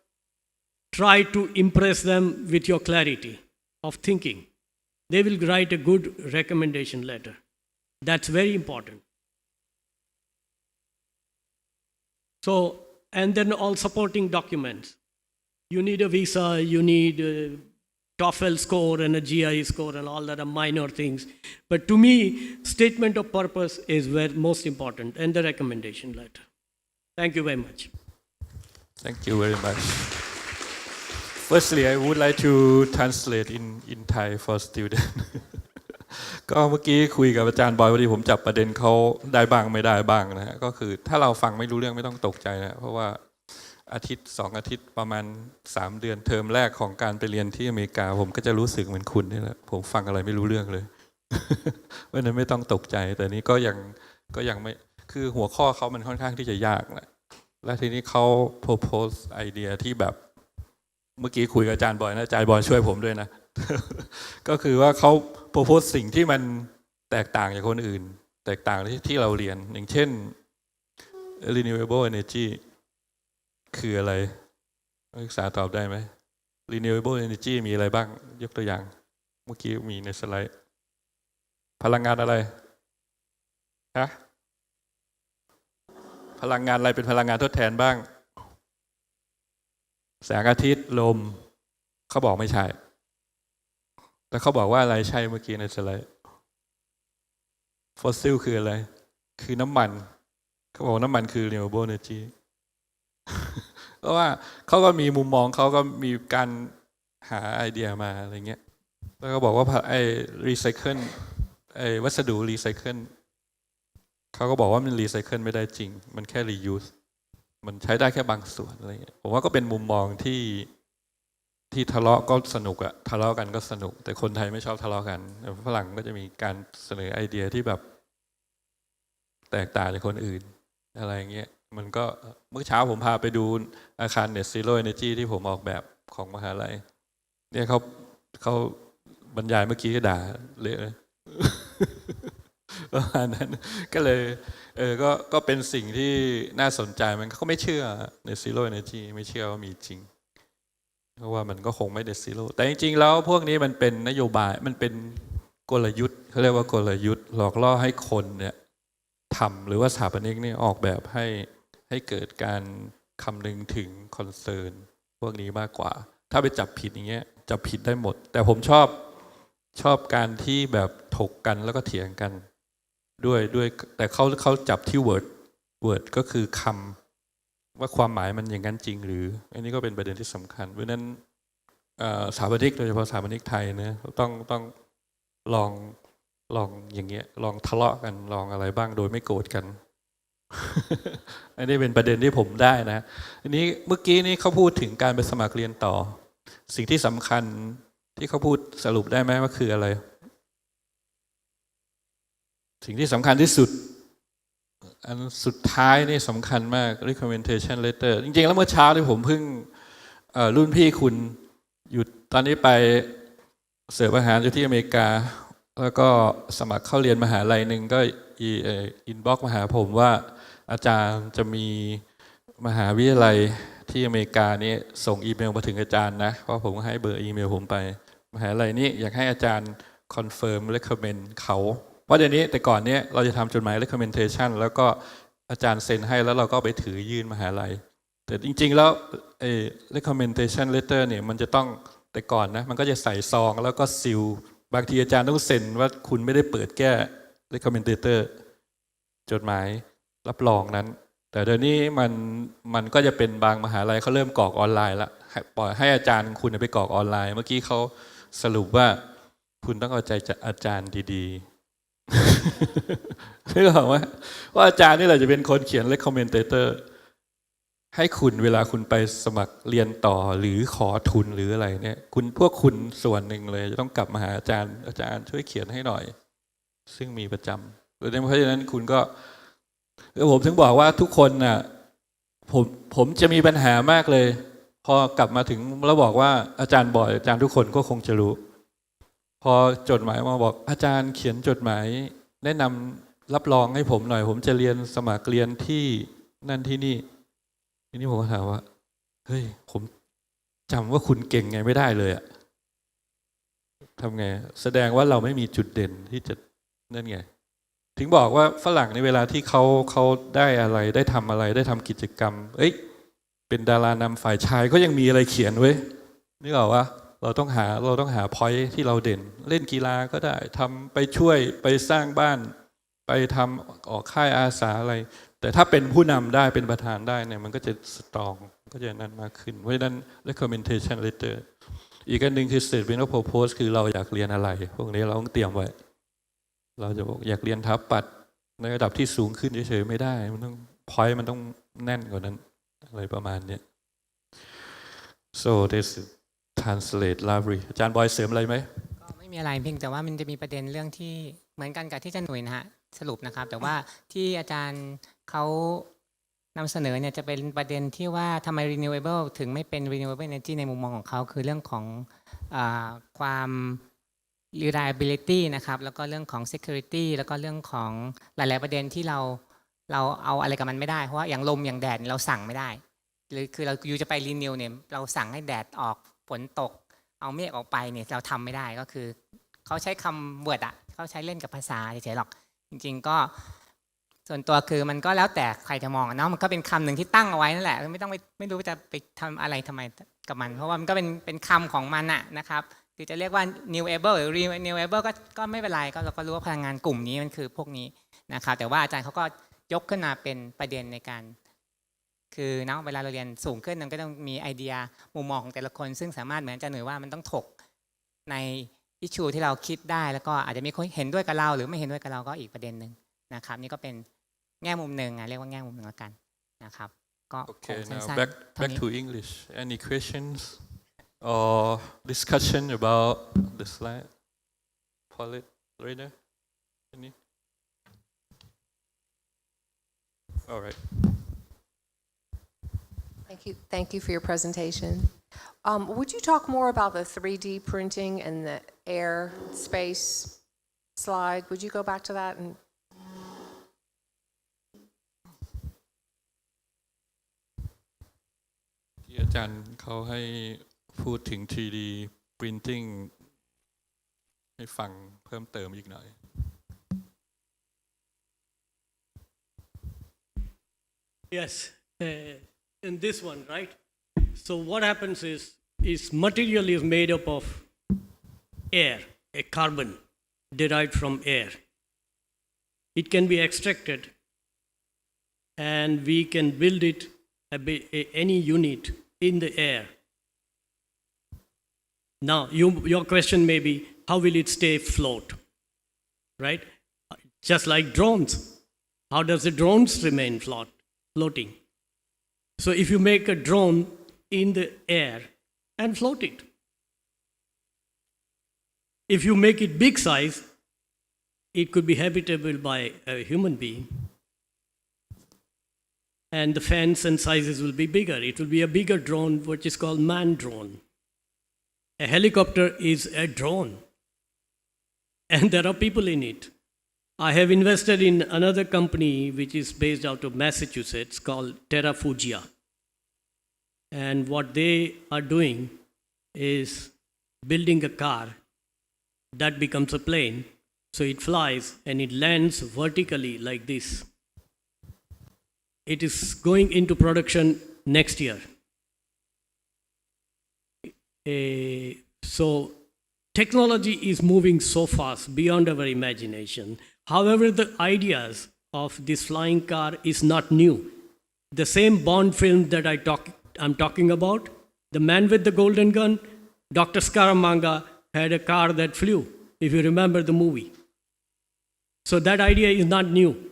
try to impress them with your clarity of thinking. They will write a good recommendation letter. That's very important. So, and then all supporting documents. You need a visa, you need a TOEFL score and a GRE score and all that are minor things. But to me, statement of purpose is most important, and the recommendation letter. Thank you very much. Thank you very much. Firstly, I would like to translate in Thai for students. ก็เมื่อกี้คุยกับอาจารย์บอยพอดีผมจับประเด็นเขาได้บ้างไม่ได้บ้างนะฮะก็คือถ้าเราฟังไม่รู้เรื่องไม่ต้องตกใจนะเพราะว่าอาทิตย์2 อาทิตย์ประมาณ3 เดือนเทอมแรกของการไปเรียนที่อเมริกาผมก็จะรู้สึกเหมือนคุณนี่แหละผมฟังอะไรไม่รู้เรื่องเลย เพราะนั้นไม่ต้องตกใจแต่นี้ก็ยังไม่คือหัวข้อเขามันค่อนข้างที่จะยากนะและทีนี้เขา propose ไอเดียที่แบบเมื่อกี้คุยกับอาจารย์บอยนะอาจารย์บอยช่วยผมด้วยนะ ก็คือว่าเขา propose สิ่งที่มันแตกต่างจากคนอื่นแตกต่างที่เราเรียนอย่างเช่น Renewable Energy คืออะไรนักศึกษาตอบได้ไหม Renewable Energy มีอะไรบ้างยกตัวอย่างเมื่อกี้มีในสไลด์พลังงานอะไรฮะพลังงานอะไรเป็นพลังงานทดแทนบ้างแสงอาทิตย์ลมเขาบอกไม่ใช่แต่เขาบอกว่าอะไรใช่เมื่อกี้ในสไลด์ฟอสซิลคืออะไรคือน้ำมันเขาบอกน้ำมันคือ Renewable Energy เพราะว่าเขาก็มีมุมมองเขาก็มีการหาไอเดียมาอะไรเงี้ยแล้วก็บอกว่าไอ้รีไซเคิลไอ้วัสดุรีไซเคิลเขาก็บอกว่ามันรีไซเคิลไม่ได้จริงมันแค่ reuse มันใช้ได้แค่บางส่วนอะไรเงี้ยผมว่าก็เป็นมุมมองที่ทะเลาะก็สนุกอะทะเลาะกันก็สนุกแต่คนไทยไม่ชอบทะเลาะกันฝรั่งก็จะมีการเสนอไอเดียที่แบบแตกต่างจากคนอื่นอะไรเงี้ยมันก็เมื่อเช้าผมพาไปดูอาคาร Net Zero Energy ที่ผมออกแบบของมหาลัยเนี่ยเขาบรรยายเมื่อกี้ก็ด่าเละเลย ประมาณนั้นก็เลยก็เป็นสิ่งที่น่าสนใจมันเขาไม่เชื่อ Net Zero Energy ไม่เชื่อว่ามีจริงเพราะว่ามันก็คงไม่Net Zeroแต่จริงๆแล้วพวกนี้มันเป็นนโยบายมันเป็นกลยุทธ์เขาเรียกว่ากลยุทธ์หลอกล่อให้คนเนี่ยทำหรือว่าสถาปนิกนี่ออกแบบให้เกิดการคำนึงถึงคอนเซิร์นพวกนี้มากกว่าถ้าไปจับผิดอย่างเงี้ยจับผิดได้หมดแต่ผมชอบการที่แบบถกกันแล้วก็เถียงกันด้วยแต่เขาจับที่ word ก็คือคำว่าความหมายมันอย่างนั้นจริงหรืออันนี้ก็เป็นประเด็นที่สำคัญเพราะนั้นสถาปนิกโดยเฉพาะสถาปนิกไทยนะต้องลองอย่างเงี้ยลองทะเลาะกันลองอะไรบ้างโดยไม่โกรธกัน อันนี้เป็นประเด็นที่ผมได้นะอันนี้เมื่อกี้นี้เขาพูดถึงการไปสมัครเรียนต่อ สิ่งที่สำคัญที่เขาพูดสรุปได้ไหมว่าคืออะไร สิ่งที่สำคัญที่สุดอันสุดท้ายนี่สำคัญมาก recommendation letter จริงๆแล้วเมื่อเช้าที่ผมเพิ่งรุ่นพี่คุณอยู่ตอนนี้ไปเสิร์ฟอาหารอยู่ที่อเมริกาแล้วก็สมัครเข้าเรียนมหาลัยหนึ่งก็อินบ็อกซ์มาหาผมว่าอาจารย์จะมีมหาวิทยาลัยที่อเมริกานี้ส่งอีเมลมาถึงอาจารย์นะเพราะผมให้เบอร์อีเมลผมไปมหาลัยนี้อยากให้อาจารย์คอนเฟิร์ม recommend เขาเพราะเดี๋ยวนี้แต่ก่อนนี้เราจะทำจดหมาย recommendation แล้วก็อาจารย์เซ็นให้แล้วเราก็ไปถือยื่นมหาลัยแต่จริงๆแล้วrecommendation letter เนี่ยมันจะต้องแต่ก่อนนะมันก็จะใส่ซองแล้วก็ซีลบางทีอาจารย์ต้องเซ็นว่าคุณไม่ได้เปิดแก้ recommendation จดหมายรับรองนั้นแต่เดี๋ยวนี้มันก็จะเป็นบางมหาลัยเขาเริ่มกรอกออนไลน์ละปล่อยให้อาจารย์คุณไปกรอกออนไลน์เมื่อกี้เขาสรุปว่าคุณต้องเอาใจจากอาจารย์ดีๆนึกออกไหมว่าอาจารย์นี่แหละจะเป็นคนเขียน recommendation ให้คุณเวลาคุณไปสมัครเรียนต่อหรือขอทุนหรืออะไรเนี่ยพวกคุณส่วนหนึ่งเลยจะต้องกลับมาหาอาจารย์ช่วยเขียนให้หน่อยซึ่งมีประจำเพราะฉะนั้นคุณก็ผมถึงบอกว่าทุกคนน่ะผมจะมีปัญหามากเลยพอกลับมาถึงแล้วบอกว่าอาจารย์บอกอาจารย์ทุกคนก็คงจะรู้พอจดหมายมาบอกอาจารย์เขียนจดหมายแนะนำรับรองให้ผมหน่อยผมจะเรียนสมัครเรียนที่นั่นที่นี่ทีนี้ผมก็ถามว่าเฮ้ยผมจำว่าคุณเก่งไงไม่ได้เลยอะทำไงแสดงว่าเราไม่มีจุดเด่นที่จะนั่นไงถึงบอกว่าฝรั่งในเวลาที่เขาได้อะไรได้ทำอะไรได้ทำกิจกรรมเป็นดารานำฝ่ายชายก็ยังมีอะไรเขียนไว้นึกออกว่าเราต้องหาพอยท์ที่เราเด่นเล่นกีฬาก็ได้ทำไปช่วยไปสร้างบ้านไปทำออกค่ายอาสาอะไรแต่ถ้าเป็นผู้นำได้เป็นประธานได้เนี่ยมันก็จะสตรองก็จะนั้นมากขึ้นเพราะฉะนั้น recommendation letter อีกอันหนึ่งคือ statement of purpose คือเราอยากเรียนอะไรพวกนี้เราต้องเตรียมไว้เราจะบอกอยากเรียนทับปัดในระดับที่สูงขึ้นเฉยๆไม่ได้มันต้องพอยต์มันต้องแน่นกว่านั้นอะไรประมาณนี้ so this translate library อาจารย์บอยเสริมอะไรไหมก็ไม่มีอะไรเพียงแต่ว่ามันจะมีประเด็นเรื่องที่เหมือนกันกับที่อาจารย์หนุ่ยนะฮะสรุปนะครับแต่ว่าที่อาจารย์เขานำเสนอเนี่ยจะเป็นประเด็นที่ว่าทำไม renewable ถึงไม่เป็น renewable energy ในมุมมองของเขาคือเรื่องของความ reliability นะครับแล้วก็เรื่องของ security แล้วก็เรื่องของหลายๆประเด็นที่เราเอาอะไรกับมันไม่ได้เพราะว่าอย่างลมอย่างแดดเราสั่งไม่ได้หรือคือเราอยู่จะไป renew เนี่ยเราสั่งให้แดดออกฝนตกเอาเมฆออกไปเนี่ยเราทำไม่ได้ก็คือเขาใช้คำ word อะเขาใช้เล่นกับภาษาเฉยๆหรอกจริงๆก็ส่วนตัวคือมันก็แล้วแต่ใครจะมองเนาะมันก็เป็นคำหนึ่งที่ตั้งเอาไว้นั่นแหละไม่รู้จะไปทำอะไรทำไมกับมันเพราะว่ามันก็เป็นคำของมันอะนะครับคือจะเรียกว่า renewable หรือ renewable ก็ไม่เป็นไรก็เราก็รู้ว่าพลังงานกลุ่มนี้มันคือพวกนี้นะครับแต่ว่าอาจารย์เขาก็ยกขึ้นมาเป็นประเด็นในการคือเนาะเวลาเราเรียนสูงขึ้นมันก็ต้องมีไอเดียมุมมองของแต่ละคนซึ่งสามารถเหมือนอาจารย์หนุ่ยว่ามันต้องถกในอิชชูที่เราคิดได้แล้วก็อาจจะมีคนเห็นด้วยกับเราหรือไม่เห็นด้วยกับเราก็อีกประเด็นหนึ่งนะครับนี่ก็เป็นแง่มุมหนึ่งเรียกว่าแง่มุมหนึ่งแล้วกันนะครับก็ Okay now back to English any questions or discussion about the slide Paulette Rainer any all right Thank you for your presentation. Would you talk more about the 3D printing and the air space slide? Would you go back to that? Andที่อาจารย์เขาให้พูดถึง 3D printing ให้ฟังเพิ่มเติมอีกหน่อย Yes, in this one, right? So what happens is material is made up of air, a carbon derived from air. It can be extracted and we can build it any unit in the air. Now, your question may be, how will it stay afloat, right? Just like drones. How does the drones remain floating? So if you make a drone in the air and float it, if you make it big size, it could be habitable by a human being. And the fans and sizes will be bigger. It will be a bigger drone, which is called manned drone. A helicopter is a drone, and there are people in it. I have invested in another company which is based out of Massachusetts called Terrafugia. And what they are doing is building a car that becomes a plane. So it flies and it lands vertically like this. It is going into production next year. So technology is moving so fast beyond our imagination. However, the ideas of this flying car is not new. The same Bond film that I'm talking about, The Man with the Golden Gun, Dr. Scaramanga had a car that flew, if you remember the movie. So that idea is not new.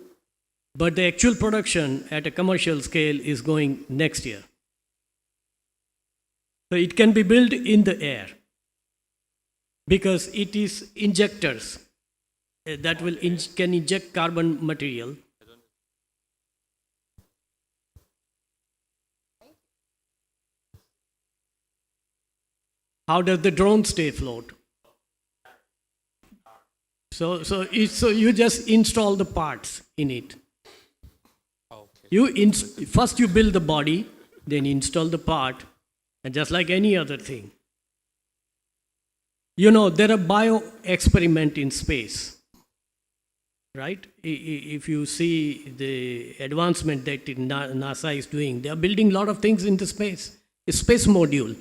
But the actual production at a commercial scale is going next year. So it can be built in the air because it is injectors that can inject carbon material. How does the drone stay afloat? So you just install the parts in it. Okay. First you build the body, then install the part, and just like any other thing. You know, there are bio-experiments in space, right? If you see the advancement that NASA is doing, they are building a lot of things into space. A space module.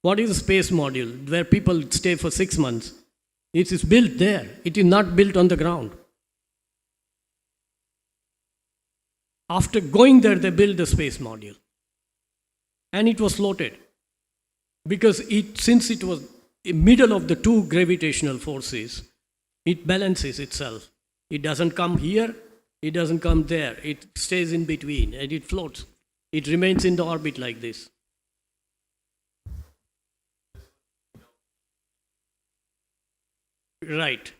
What is a space module? Where people stay for 6 months. It is built there. It is not built on the ground. After going there, they built the space module. And it was floated. Because since it was in middle of the two gravitational forces, it balances itself. It doesn't come here, it doesn't come there. It stays in between and it floats. It remains in the orbit like this. Right.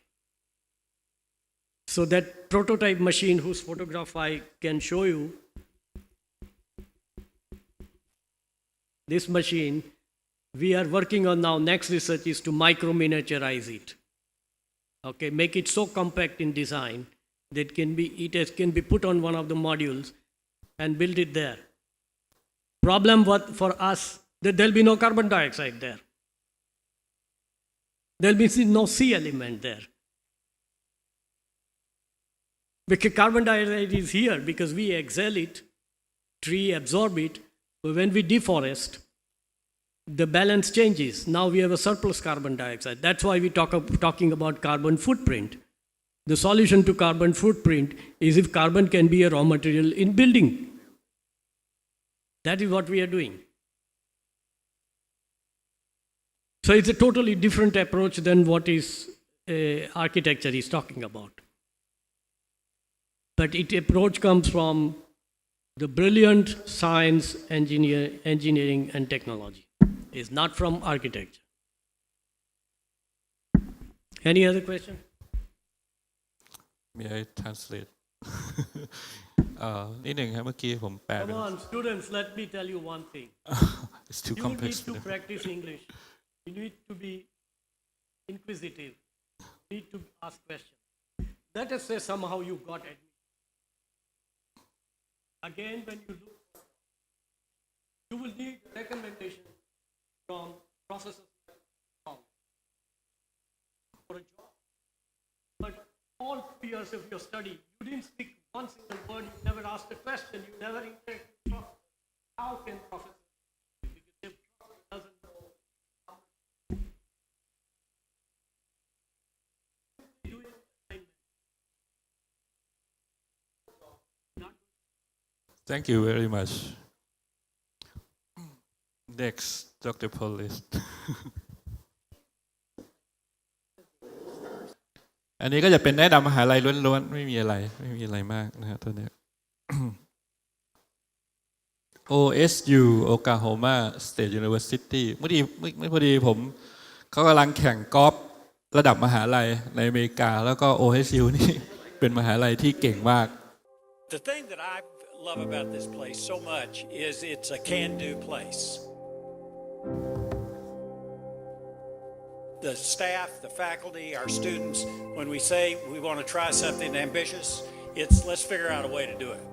So that prototype machine whose photograph I can show you, this machine, we are working on now, next research is to micro-miniaturize it. Okay, make it so compact in design that it can be put on one of the modules and build it there. Problem for us, that there'll be no carbon dioxide there. There'll be no C element there. Because carbon dioxide is here because we exhale it, tree absorb it, but when we deforest, the balance changes. Now we have a surplus carbon dioxide. That's why we talking about carbon footprint. The solution to carbon footprint is if carbon can be a raw material in building. That is what we are doing. So it's a totally different approach than what is architecture is talking about. But its approach comes from the brilliant science, engineering, and technology. It's not from architecture. Any other question? May I translate? นิดหนึ่งครับเมื่อกี้ผมแปล Come เป็น on, students, let me tell you one thing. It's too You complex need for to them. practice English. You need to be inquisitive. You need to ask questions. Let us say somehow you got admitted. Again, when you look, you will need recommendation from professors for a job. But all 2 years of your study, you didn't speak one single word, you never asked a question, you never interacted with professors. How can professors? Because if professor doesn't know how to do it. Thank you very much. Next, Dr. Paulette. อันนี้ก็จะเป็นแนะนำมหาลัยล้วนๆไม่มีอะไรมากนะฮะตัวนี้ OSU Oklahoma State University พอดีผมเขากำลังแข่งกอล์ฟระดับมหาลัยในอเมริกาแล้วก็ OSU นี่ เป็นมหาลัยที่เก่งมาก The thing that I love about this place so much is it's a can-do place. The staff, the faculty, our students, when we say we want to try something ambitious, it's let's figure out a way to do it.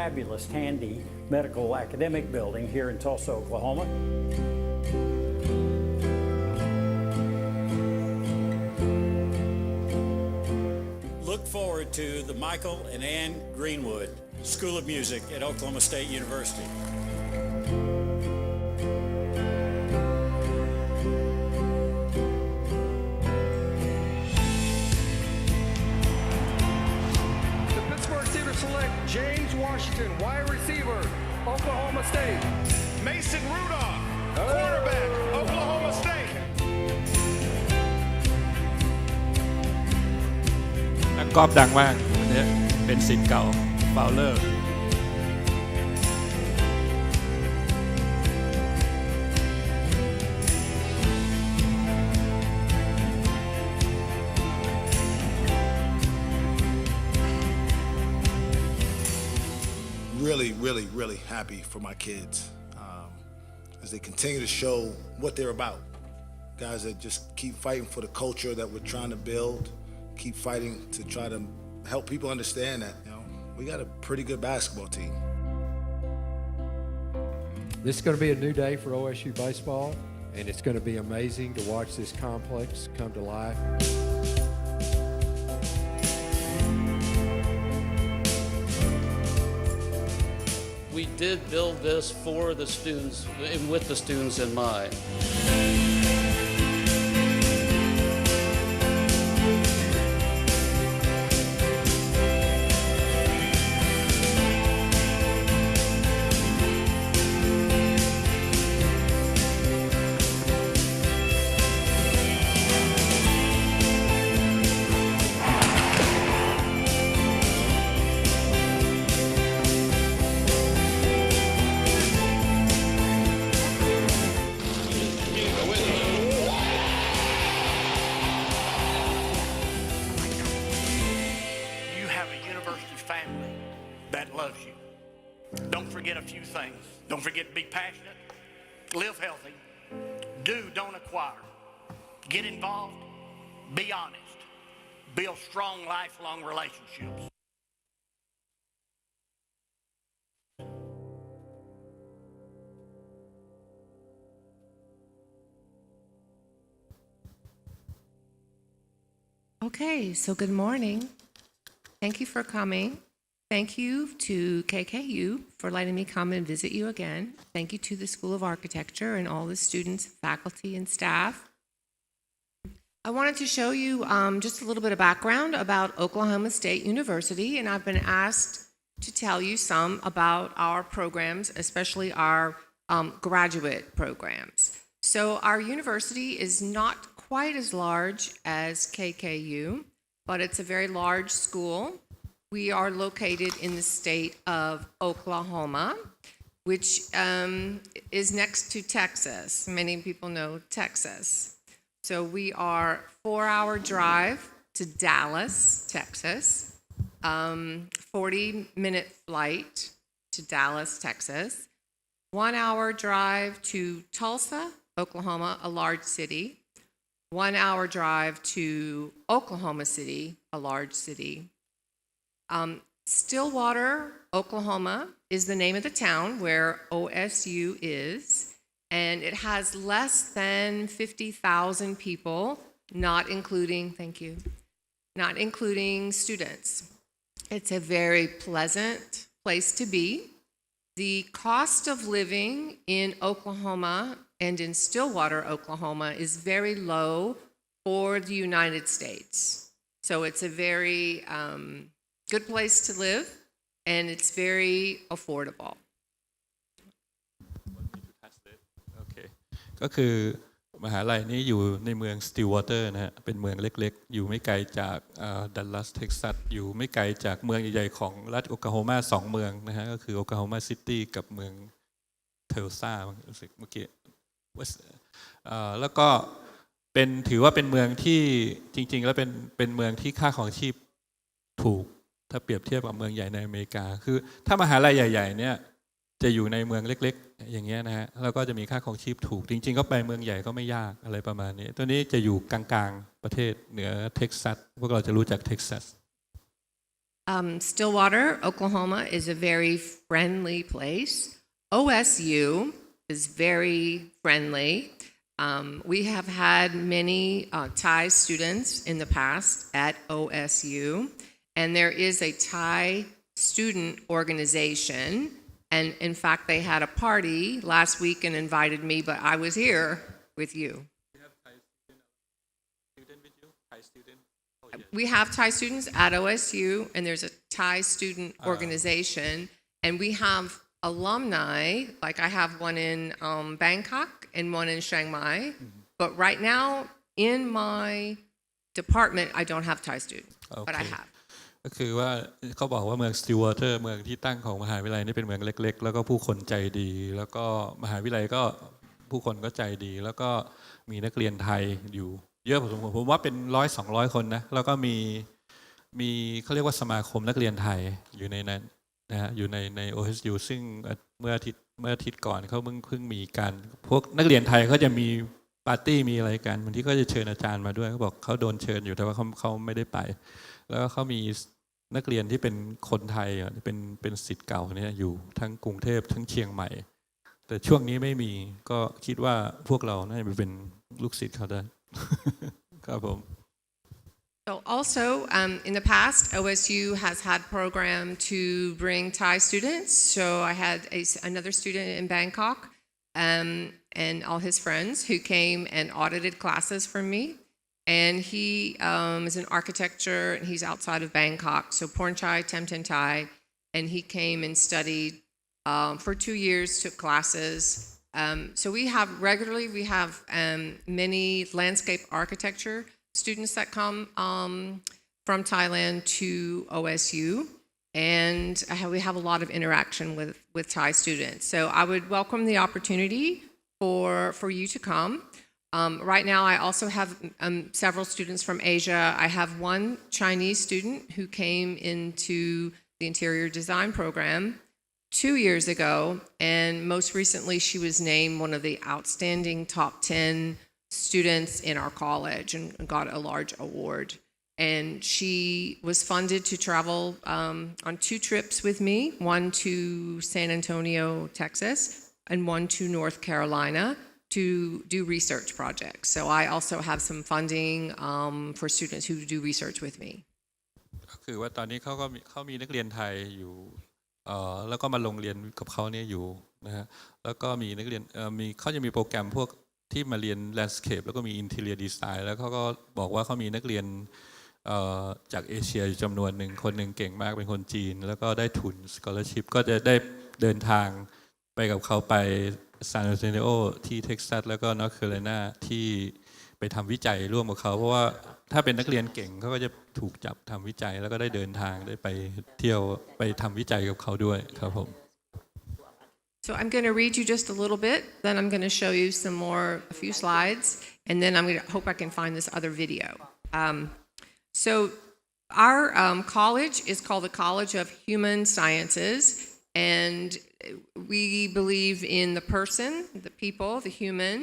Fabulous, handy medical academic building here in Tulsa, Oklahoma. Look forward to the Michael and Ann Greenwood School of Music at Oklahoma State University. Select James Washington, wide receiver, Oklahoma State. Mason Rudolph, quarterback, Oklahoma State. นักกอล์ฟดังมากเนี่ยเป็นศิษย์เก่าฟาวเลอร์ Really happy for my kids as they continue to show what they're about. Guys that just keep fighting for the culture that we're trying to build, keep fighting to try to help people understand that, we got a pretty good basketball team. This is going to be a new day for OSU baseball, and it's going to be amazing to watch this complex come to life. We did build this for the students and with the students in mind. Don't forget to be passionate, live healthy, don't acquire, get involved, be honest, build strong lifelong relationships. Okay, so good morning. Thank you for coming. Thank you to KKU for letting me come and visit you again. Thank you to the School of Architecture and all the students, faculty, and staff. I wanted to show you just a little bit of background about Oklahoma State University, and I've been asked to tell you some about our programs, especially our graduate programs. So our university is not quite as large as KKU, but it's a very large school. We are located in the state of Oklahoma, which is next to Texas. Many people know Texas. So we are 4-hour drive to Dallas, Texas, 40-minute flight to Dallas, Texas, 1-hour drive to Tulsa, Oklahoma, a large city, 1-hour drive to Oklahoma City, a large city. Stillwater, Oklahoma is the name of the town where OSU is, and it has less than 50,000 people, not including students. It's a very pleasant place to be. The cost of living in Oklahoma and in Stillwater, Oklahoma, is very low for the United States. So it's a very good place to live, and it's very affordable. โอเคก็คือมหาลัยนี้อยู่ในเมืองสติลวอเตอร์นะฮะเป็นเมืองเล็กๆอยู่ไม่ไกลจากดัลลัสเท็กซัสอยู่ไม่ไกลจากเมืองใหญ่ๆของรัฐโอคลาโฮมา2 เมืองนะฮะก็คือโอคลาโฮมาซิตี้กับเมืองเทลซารู้สึกเมื่อกี้แล้วก็ถือว่าเป็นเมืองที่จริงๆแล้วเป็นเมืองที่ค่าของชีพถูกถ้าเปรียบเทียบกับเมืองใหญ่ในอเมริกาคือถ้ามหาลัยใหญ่ๆเนี่ยจะอยู่ในเมืองเล็กๆอย่างเงี้ยนะฮะแล้วก็จะมีค่าของชีพถูกจริงๆก็ไปเมืองใหญ่ก็ไม่ยากอะไรประมาณนี้ตัวนี้จะอยู่กลางๆประเทศเหนือเท็กซัสพวกเราจะรู้จักเท็กซัส Stillwater, Oklahoma is a very friendly place. OSU is very friendly. We have had many Thai students in the past at OSU, and there is a Thai student organization. And in fact, they had a party last week and invited me, but I was here with you. We have Thai students at OSU, and there's a Thai student organization, and we have alumni, like I have one in Bangkok and one in Chiang Mai, but right now in my department, I don't have Thai students, but I have. ก็คือว่าเขาบอกว่าเมืองสติลวอเตอร์เมืองที่ตั้งของมหาวิทยาลัยนี่เป็นเมืองเล็กๆแล้วก็ผู้คนใจดีแล้วก็มหาวิทยาลัยก็ผู้คนก็ใจดีแล้วก็มีนักเรียนไทยอยู่เยอะพอสมควรผมว่าเป็น100-200 คนนะแล้วก็มีเขาเรียกว่าสมาคมนักเรียนไทยอยู่ในนั้นนะฮะอยู่ใน OSU ซึ่งเมื่ออาทิตย์ก่อนเขาเพิ่งมีการพวกนักเรียนไทยเขาจะมีปาร์ตี้มีอะไรกันบางทีก็จะเชิญอาจารย์มาด้วยเขาบอกเขาโดนเชิญอยู่แต่ว่าเขาไม่ได้ไปแล้วเขามีนักเรียนที่เป็นคนไทยเป็นศิษย์เก่าเนี่ยอยู่ทั้งกรุงเทพทั้งเชียงใหม่แต่ช่วงนี้ไม่มีก็คิดว่าพวกเราน่าจะเป็นลูกศิษย์เขาได้ ครับผม So also, in the past, OSU has had program to bring Thai students. So I had another student in Bangkok and all his friends who came and audited classes for me. And he is in architecture, and he's outside of Bangkok. So Pornchai Temten Thai, and he came and studied for 2 years, took classes. So we have many landscape architecture students that come from Thailand to OSU, and we have a lot of interaction with Thai students. So I would welcome the opportunity for you to come. Right now, I also have several students from Asia. I have one Chinese student who came into the interior design program 2 years ago, and most recently she was named one of the outstanding top 10 students in our college and got a large award. And she was funded to travel on 2 trips with me, one to San Antonio, Texas, and one to North Carolina to do research projects. So I also have some funding for students who do research with me. ก็คือว่าตอนนี้เขามีนักเรียนไทยอยู่แล้วก็มาลงเรียนกับเขาเนี่ยอยู่นะฮะแล้วก็มีนักเรียนเขาจะมีโปรแกรมพวกที่มาเรียน landscape แล้วก็มี interior design แล้วเขาก็บอกว่าเขามีนักเรียนจากเอเชียอยู่จำนวนหนึ่งคนหนึ่งเก่งมากเป็นคนจีนแล้วก็ได้ทุน scholarship ก็จะได้เดินทางไปกับเขาไปซานอันโตนิโอที่เท็กซัสแล้วก็นอร์ทแคโรไลนาที่ไปทำวิจัยร่วมกับเขาเพราะว่าถ้าเป็นนักเรียนเก่งเขาก็จะถูกจับทำวิจัยแล้วก็ได้เดินทางได้ไปเที่ยวไปทำวิจัยกับเขาด้วยครับผม So I'm going to read you just a little bit, then I'm going to show you a few slides, and then hope I can find this other video. So our college is called the College of Human Sciences, and we believe in the person, the people, the human.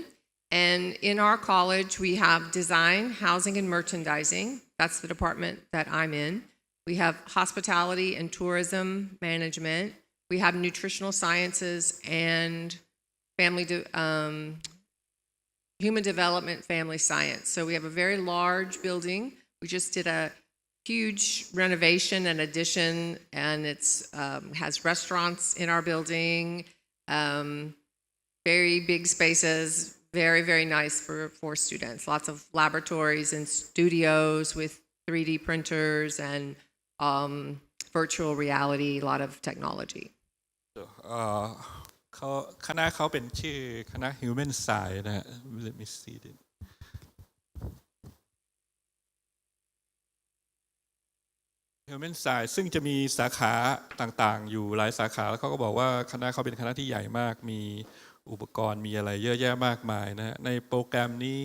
And in our college, we have design, housing, and merchandising. That's the department that I'm in. We have hospitality and tourism management. We have nutritional sciences and human development, family science. So we have a very large building. We just did a huge renovation and addition, and it's has restaurants in our building, very big spaces, very, very nice for students. Lots of laboratories and studios with 3D printers and virtual reality, a lot of technology. เขาคณะเขาเป็นชื่อคณะ Human Science นะฮะ Let me see it. Human Science ซึ่งจะมีสาขาต่างๆอยู่หลายสาขาแล้วเขาก็บอกว่าคณะเขาเป็นคณะที่ใหญ่มากมีอุปกรณ์มีอะไรเยอะแยะมากมายนะฮะในโปรแกรมนี้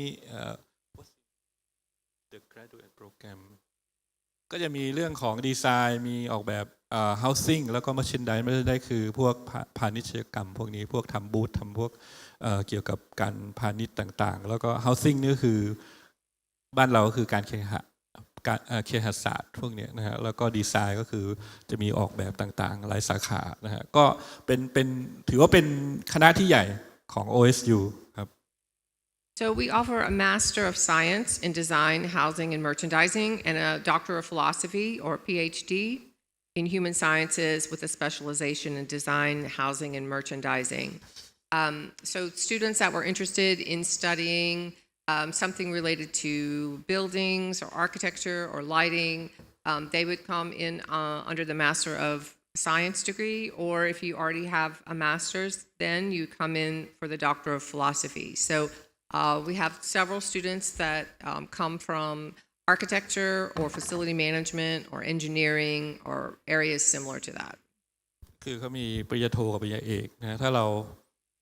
The Graduate Program ก็จะมีเรื่องของดีไซน์มีออกแบบhousing แล้วก็ merchandise ไม่ได้คือพวกพาณิชยกรรมพวกนี้พวกทำบูธทำพวกเกี่ยวกับการพาณิชย์ต่างๆแล้วก็ housing นี่คือบ้านเราก็คือการเคหศาสตร์พวกนี้นะฮะแล้วก็ดีไซน์ก็คือจะมีออกแบบต่างๆหลายสาขานะฮะก็เป็นถือว่าเป็นคณะที่ใหญ่ของ OSU ครับ So we offer a Master of Science in Design, Housing, and Merchandising, and a Doctor of Philosophy or Ph.D. in Human Sciences with a specialization in Design, Housing, and Merchandising. So students that were interested in studying something related to buildings or architecture or lighting, they would come in under the Master of Science degree, or if you already have a master's, then you come in for the Doctor of Philosophy. So we have several students that come from architecture or facility management or engineering or areas similar to that. คือเขามีปริญญาโทกับปริญญาเอกนะถ้าเรา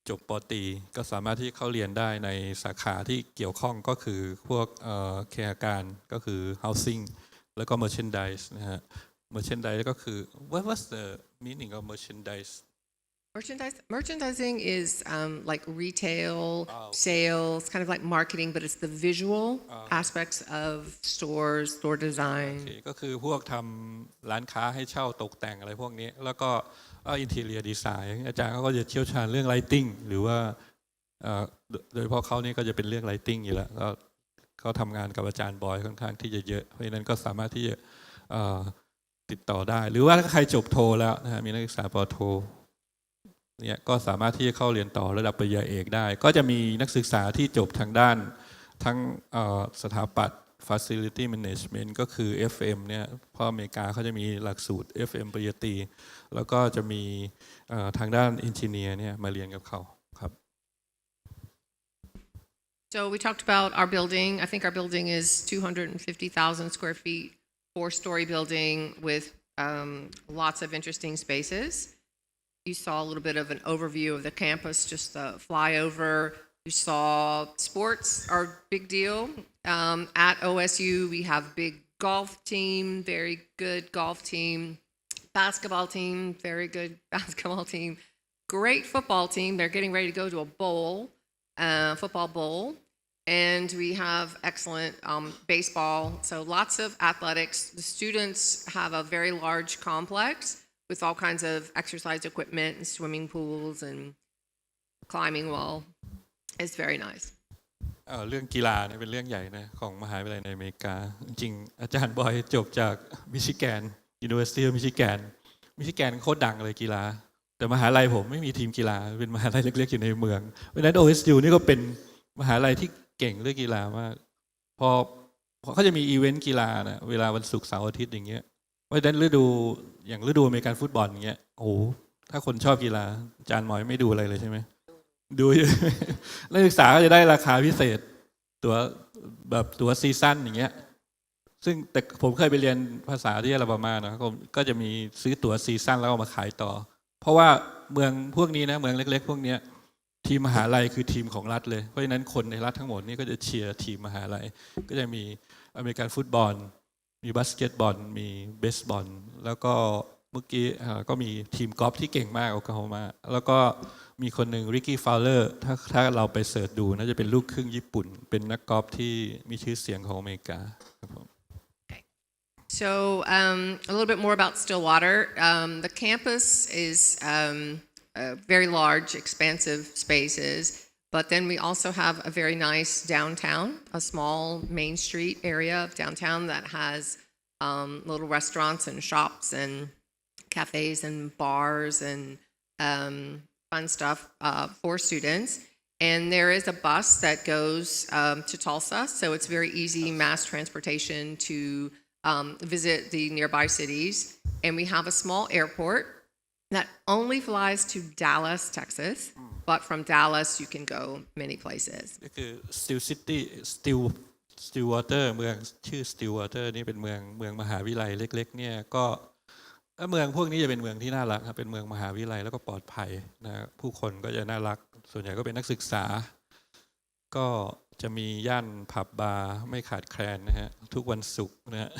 จบป.ตรีก็สามารถที่เข้าเรียนได้ในสาขาที่เกี่ยวข้องก็คือพวกเคหการก็คือ housing แล้วก็ merchandise นะฮะ merchandise ก็คือ what's the meaning of merchandise Merchandising is like retail sales, kind of like marketing, but it's the visual aspects of stores, store design. ก็คือพวกทำร้านค้าให้เช่าตกแต่งอะไรพวกนี้แล้วก็interior design อาจารย์เขาก็จะเชี่ยวชาญเรื่อง lighting หรือว่าโดยเฉพาะเขานี่ก็จะเป็นเรื่อง lighting อยู่แล้วเขาทำงานกับอาจารย์บอยค่อนข้างที่จะเยอะเพราะฉะนั้นก็สามารถที่จะติดต่อได้หรือว่าถ้าใครจบโทแล้วนะฮะมีนักศึกษาป.โทเนี่ยก็สามารถที่จะเข้าเรียนต่อระดับปริญญาเอกได้ก็จะมีนักศึกษาที่จบทางด้านทั้งสถาปัตย์ Facility Management ก็คือ FM เนี่ยเพราะอเมริกาเขาจะมีหลักสูตร FM ปริญญาตรีแล้วก็จะมีทางด้าน Engineer เนี่ยมาเรียนกับเขาครับ So we talked about our building. I think our building is 250,000 square feet, 4-story building with lots of interesting spaces. You saw a little bit of an overview of the campus, just a flyover. You saw sports are a big deal. At OSU, we have big golf team, very good golf team, basketball team, very good basketball team, great football team. They're getting ready to go to a bowl, football bowl. And we have excellent baseball, so lots of athletics. The students have a very large complex with all kinds of exercise equipment and swimming pools and climbing wall. It's very nice. เรื่องกีฬาเนี่ยเป็นเรื่องใหญ่นะของมหาวิทยาลัยในอเมริกาจริงๆอาจารย์บอยจบจากมิชิแกน University of Michigan โคตรดังเลยกีฬาแต่มหาลัยผมไม่มีทีมกีฬาเป็นมหาลัยเล็กๆอยู่ในเมืองเพราะฉะนั้น OSU นี่ก็เป็นมหาลัยที่เก่งเรื่องกีฬามากพอเขาจะมีอีเวนต์กีฬานะเวลาวันศุกร์เสาร์อาทิตย์อย่างเงี้ยเพราะฉะนั้นฤดูอเมริกันฟุตบอลอย่างเงี้ยโอ้ถ้าคนชอบกีฬาอาจารย์หมอยไม่ดูอะไรเลยใช่ไหมดูนักศึกษาก็จะได้ราคาพิเศษตัวซีซั่นอย่างเงี้ยซึ่งแต่ผมเคยไปเรียนภาษาที่อลาบามานะก็จะมีซื้อตั๋วซีซั่นแล้วเอามาขายต่อเพราะว่าเมืองพวกนี้นะเมืองเล็กๆพวกเนี้ยทีมมหาลัยคือทีมของรัฐเลยเพราะฉะนั้นคนในรัฐทั้งหมดนี่ก็จะเชียร์ทีมมหาลัยก็จะมีอเมริกันฟุตบอลมีบาสเกตบอลมีเบสบอลแล้วก็เมื่อกี้ก็มีทีมกอล์ฟที่เก่งมากโอคลาโฮมาแล้วก็มีคนหนึ่งริกกี้ฟาวเลอร์ถ้าเราไปเสิร์ชดูน่าจะเป็นลูกครึ่งญี่ปุ่นเป็นนักกอล์ฟที่มีชื่อเสียงของอเมริกาครับผม So a little bit more about Stillwater. The campus is very large, expansive spaces, but then we also have a very nice downtown, a small Main Street area of downtown that has little restaurants and shops and cafes and bars and fun stuff for students. And there is a bus that goes to Tulsa, so it's very easy mass transportation to visit the nearby cities. And we have a small airport that only flies to Dallas, Texas, but from Dallas you can go many places. ก็คือ Stillwater เมืองชื่อ Stillwater นี่เป็นเมืองมหาวิทยาลัยเล็กๆเนี่ยก็เมืองพวกนี้จะเป็นเมืองที่น่ารักครับเป็นเมืองมหาวิทยาลัยแล้วก็ปลอดภัยนะผู้คนก็จะน่ารักส่วนใหญ่ก็เป็นนักศึกษาก็จะมีย่านผับบาร์ไม่ขาดแคลนนะฮะทุกวันศุกร์นะฮะ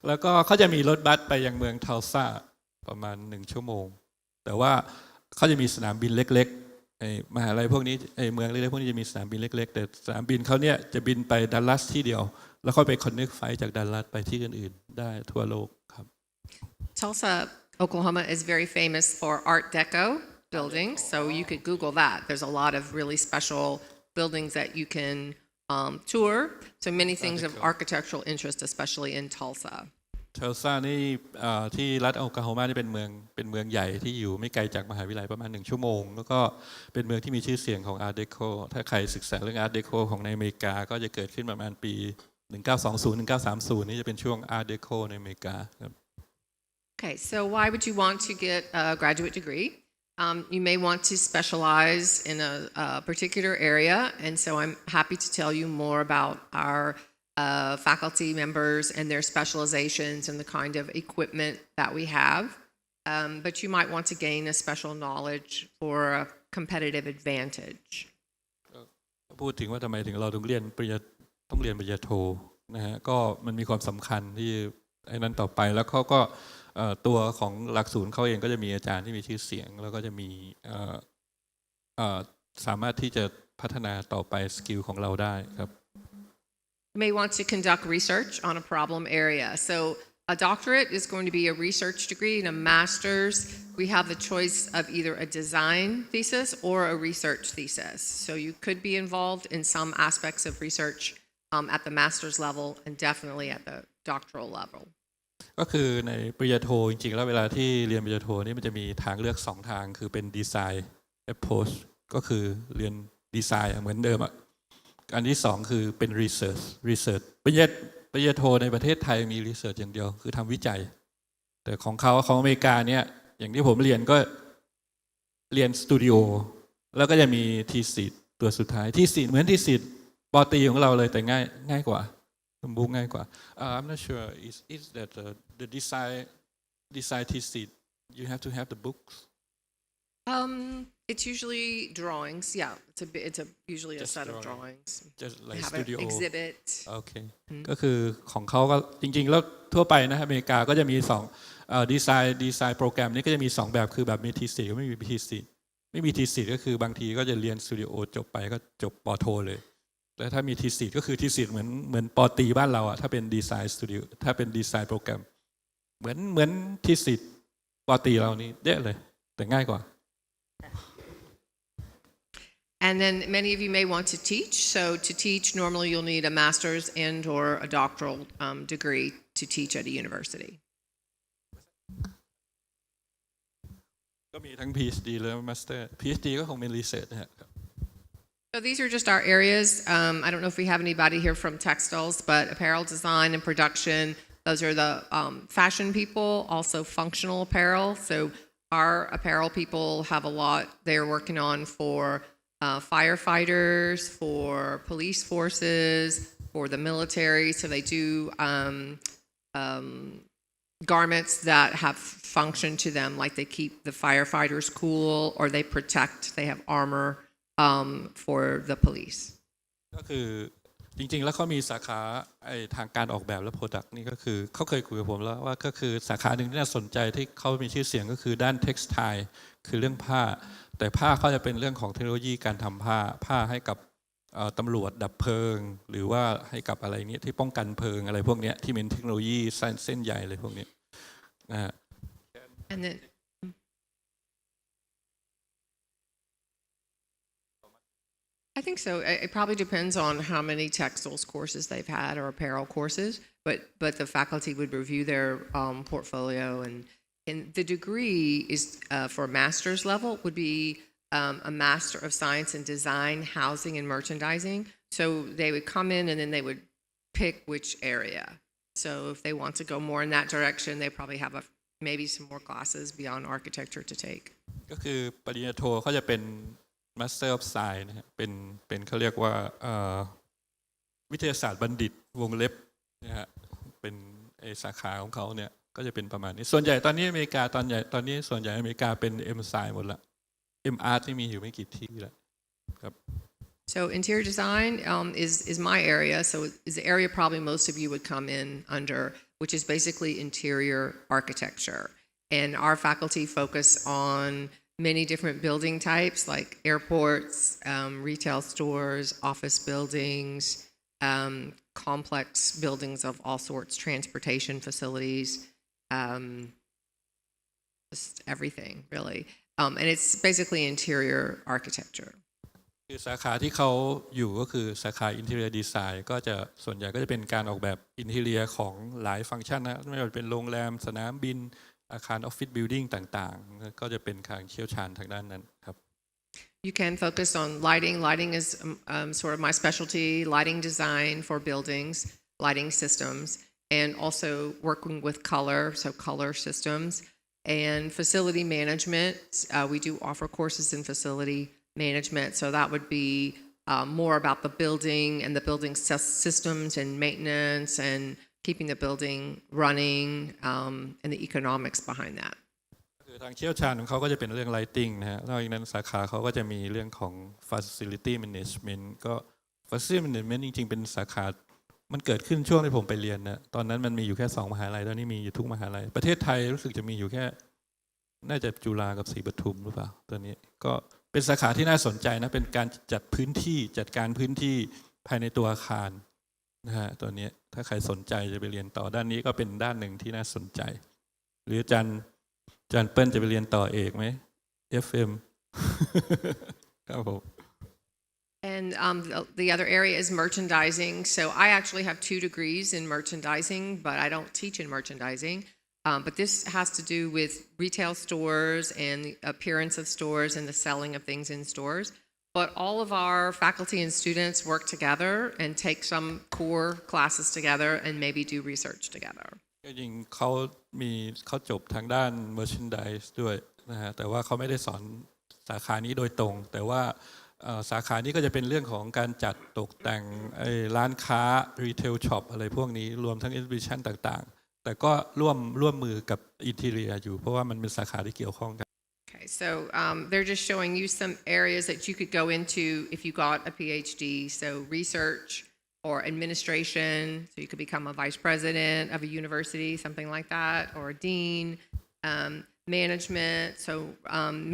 แล้วก็เขาจะมีรถบัสไปยังเมืองทัลซาประมาณ1 ชั่วโมงแต่ว่าเขาจะมีสนามบินเล็กๆมหาลัยพวกนี้เมืองเล็กๆพวกนี้จะมีสนามบินเล็กๆแต่สนามบินเขาเนี่ยจะบินไปดัลลัสที่เดียวแล้วค่อยไปคอนเนคไฟล์จากดัลลัสไปที่อื่นๆได้ทั่วโลกครับ Tulsa, Oklahoma is very famous for Art Deco buildings, so you could Google that. There's a lot of really special buildings that you can tour. So many things of architectural interest, especially in Tulsa. Tulsa นี่ที่รัฐโอคลาโฮมานี่เป็นเมืองใหญ่ที่อยู่ไม่ไกลจากมหาวิทยาลัยประมาณ1 ชั่วโมงแล้วก็เป็นเมืองที่มีชื่อเสียงของ Art Deco ถ้าใครศึกษาเรื่อง Art Deco ของในอเมริกาก็จะเกิดขึ้นประมาณปี1920-1930นี่จะเป็นช่วง Art Deco ในอเมริกาครับ Okay, so why would you want to get a graduate degree? You may want to specialize in a particular area, and so I'm happy to tell you more about our faculty members and their specializations and the kind of equipment that we have. But you might want to gain a special knowledge for a competitive advantage. พูดถึงว่าทำไมถึงเราต้องเรียนปริญญาโทนะฮะก็มันมีความสำคัญที่ไอ้นั้นต่อไปแล้วเขาก็ตัวของหลักสูตรเขาเองก็จะมีอาจารย์ที่มีชื่อเสียงแล้วก็จะมีสามารถที่จะพัฒนาต่อไปสกิลของเราได้ครับ You may want to conduct research on a problem area. So a doctorate is going to be a research degree, and a master's, we have the choice of either a design thesis or a research thesis. So you could be involved in some aspects of research at the master's level and definitely at the doctoral level. ก็คือในปริญญาโทจริงๆแล้วเวลาที่เรียนปริญญาโทนี่มันจะมีทางเลือก2 ทางคือเป็นดีไซน์ approach ก็คือเรียนดีไซน์เหมือนเดิมอ่ะอันที่2คือเป็น research ปริญญาโทในประเทศไทยมี research อย่างเดียวคือทำวิจัยแต่ของอเมริกาเนี่ยอย่างที่ผมเรียนก็เรียนสตูดิโอแล้วก็จะมีทีสิทธ์ตัวสุดท้ายทีสิทธ์เหมือนทีสิทธ์ป.ตรีของเราเลยแต่ง่ายกว่าบุ๊กง่ายกว่า I'm not sure is that the design thesis you have to have the books It's usually drawings. Yeah, it's usually a set of drawings. just like Have studio an exhibit. โอเคก็คือของเขาก็จริงๆแล้วทั่วไปนะอเมริกาก็จะมี2ดีไซน์โปรแกรมนี้ก็จะมี2แบบคือแบบมีทีสิทธ์กับไม่มีทีสิทธ์ไม่มีทีสิทธ์ก็คือบางทีก็จะเรียนสตูดิโอจบไปก็จบป.โทเลยแต่ถ้ามีทีสิทธ์ก็คือทีสิทธ์เหมือนป.ตรีบ้านเราอ่ะถ้าเป็นดีไซน์สตูดิโอถ้าเป็นดีไซน์โปรแกรมเหมือนทีสิทธ์ป.ตรีเรานี่เยอะเลยแต่ง่ายกว่า And then many of you may want to teach. So to teach, normally you'll need a master's and or a doctoral degree to teach at a university. ก็มีทั้ง Ph.D และ Master Ph.D ก็คงเป็น research นะครับ So these are just our areas. I don't know if we have anybody here from textiles, but apparel design and production, those are the fashion people, also functional apparel. So our apparel people have a lot they're working on for firefighters, for police forces, for the military. So they do garments that have function to them, like they keep the firefighters cool or they protect, they have armor for the police. ก็คือจริงๆแล้วเขามีสาขาทางการออกแบบและ Product นี่ก็คือเขาเคยคุยกับผมแล้วว่าก็คือสาขาหนึ่งที่น่าสนใจที่เขามีชื่อเสียงก็คือด้าน Textile คือเรื่องผ้าแต่ผ้าเขาจะเป็นเรื่องของเทคโนโลยีการทำผ้าให้กับตำรวจดับเพลิงหรือว่าให้กับอะไรนี้ที่ป้องกันเพลิงอะไรพวกนี้ที่เป็นเทคโนโลยีเส้นใหญ่อะไรพวกนี้นะฮะ And then I think so. It probably depends on how many textiles courses they've had or apparel courses. but the faculty would review their portfolio, and the degree is for a master's level would be a Master of Science in Design, Housing, and Merchandising. So they would come in and then they would pick which area. So if they want to go more in that direction, they probably have maybe some more classes beyond architecture to take. ก็คือปริญญาโทเขาจะเป็น Master of Science นะฮะเป็นเขาเรียกว่าวิทยาศาสตร์บัณฑิตวงเล็บนะฮะเป็นสาขาของเขาเนี่ยก็จะเป็นประมาณนี้ส่วนใหญ่ตอนนี้อเมริกาตอนนี้ส่วนใหญ่อเมริกาเป็น M Sci หมดละ M Art ที่มีอยู่ไม่กี่ที่แล้วครับ So interior design is my area. So is the area probably most of you would come in under, which is basically interior architecture. And our faculty focus on many different building types like airports, retail stores, office buildings, complex buildings of all sorts, transportation facilities, just everything really. And it's basically interior architecture. คือสาขาที่เขาอยู่ก็คือสาขา Interior Design ก็จะส่วนใหญ่ก็จะเป็นการออกแบบ Interior ของหลายฟังก์ชันนะไม่ว่าจะเป็นโรงแรมสนามบินอาคาร Office Building ต่างๆก็จะเป็นการเชี่ยวชาญทางด้านนั้นครับ You can focus on lighting. Lighting is sort of my specialty, lighting design for buildings, lighting systems, and also working with color, so color systems, and facility management. We do offer courses in facility management, so that would be more about the building and the building systems and maintenance and keeping the building running and the economics behind that. คือทางเชี่ยวชาญของเขาก็จะเป็นเรื่อง lighting นะฮะนอกจากนั้นสาขาเขาก็จะมีเรื่องของ facility management ก็ facility management จริงๆเป็นสาขามันเกิดขึ้นช่วงที่ผมไปเรียนนะตอนนั้นมันมีอยู่แค่2มหาลัยตอนนี้มีอยู่ทุกมหาลัยประเทศไทยรู้สึกจะมีอยู่แค่น่าจะจุฬากับศรีปทุมหรือเปล่าตอนนี้ก็เป็นสาขาที่น่าสนใจนะเป็นการจัดพื้นที่จัดการพื้นที่ภายในตัวอาคารนะฮะตัวนี้ถ้าใครสนใจจะไปเรียนต่อด้านนี้ก็เป็นด้านหนึ่งที่น่าสนใจหรืออาจารย์เปิ้ลจะไปเรียนต่อเอกไหม FM ครับผม And the other area is merchandising. So I actually have 2 degrees in merchandising, but I don't teach in merchandising. But this has to do with retail stores and the appearance of stores and the selling of things in stores. But all of our faculty and students work together and take some core classes together and maybe do research together. จริงเขาจบทางด้าน merchandise ด้วยนะฮะแต่ว่าเขาไม่ได้สอนสาขานี้โดยตรงแต่ว่าสาขานี้ก็จะเป็นเรื่องของการจัดตกแต่งร้านค้า retail shop อะไรพวกนี้รวมทั้ง exhibition ต่างๆแต่ก็ร่วมมือกับ interior อยู่เพราะว่ามันเป็นสาขาที่เกี่ยวข้องกัน Okay, so they're just showing you some areas that you could go into if you got a Ph.D. So research or administration, so you could become a vice president of a university, something like that, or a dean. Management, so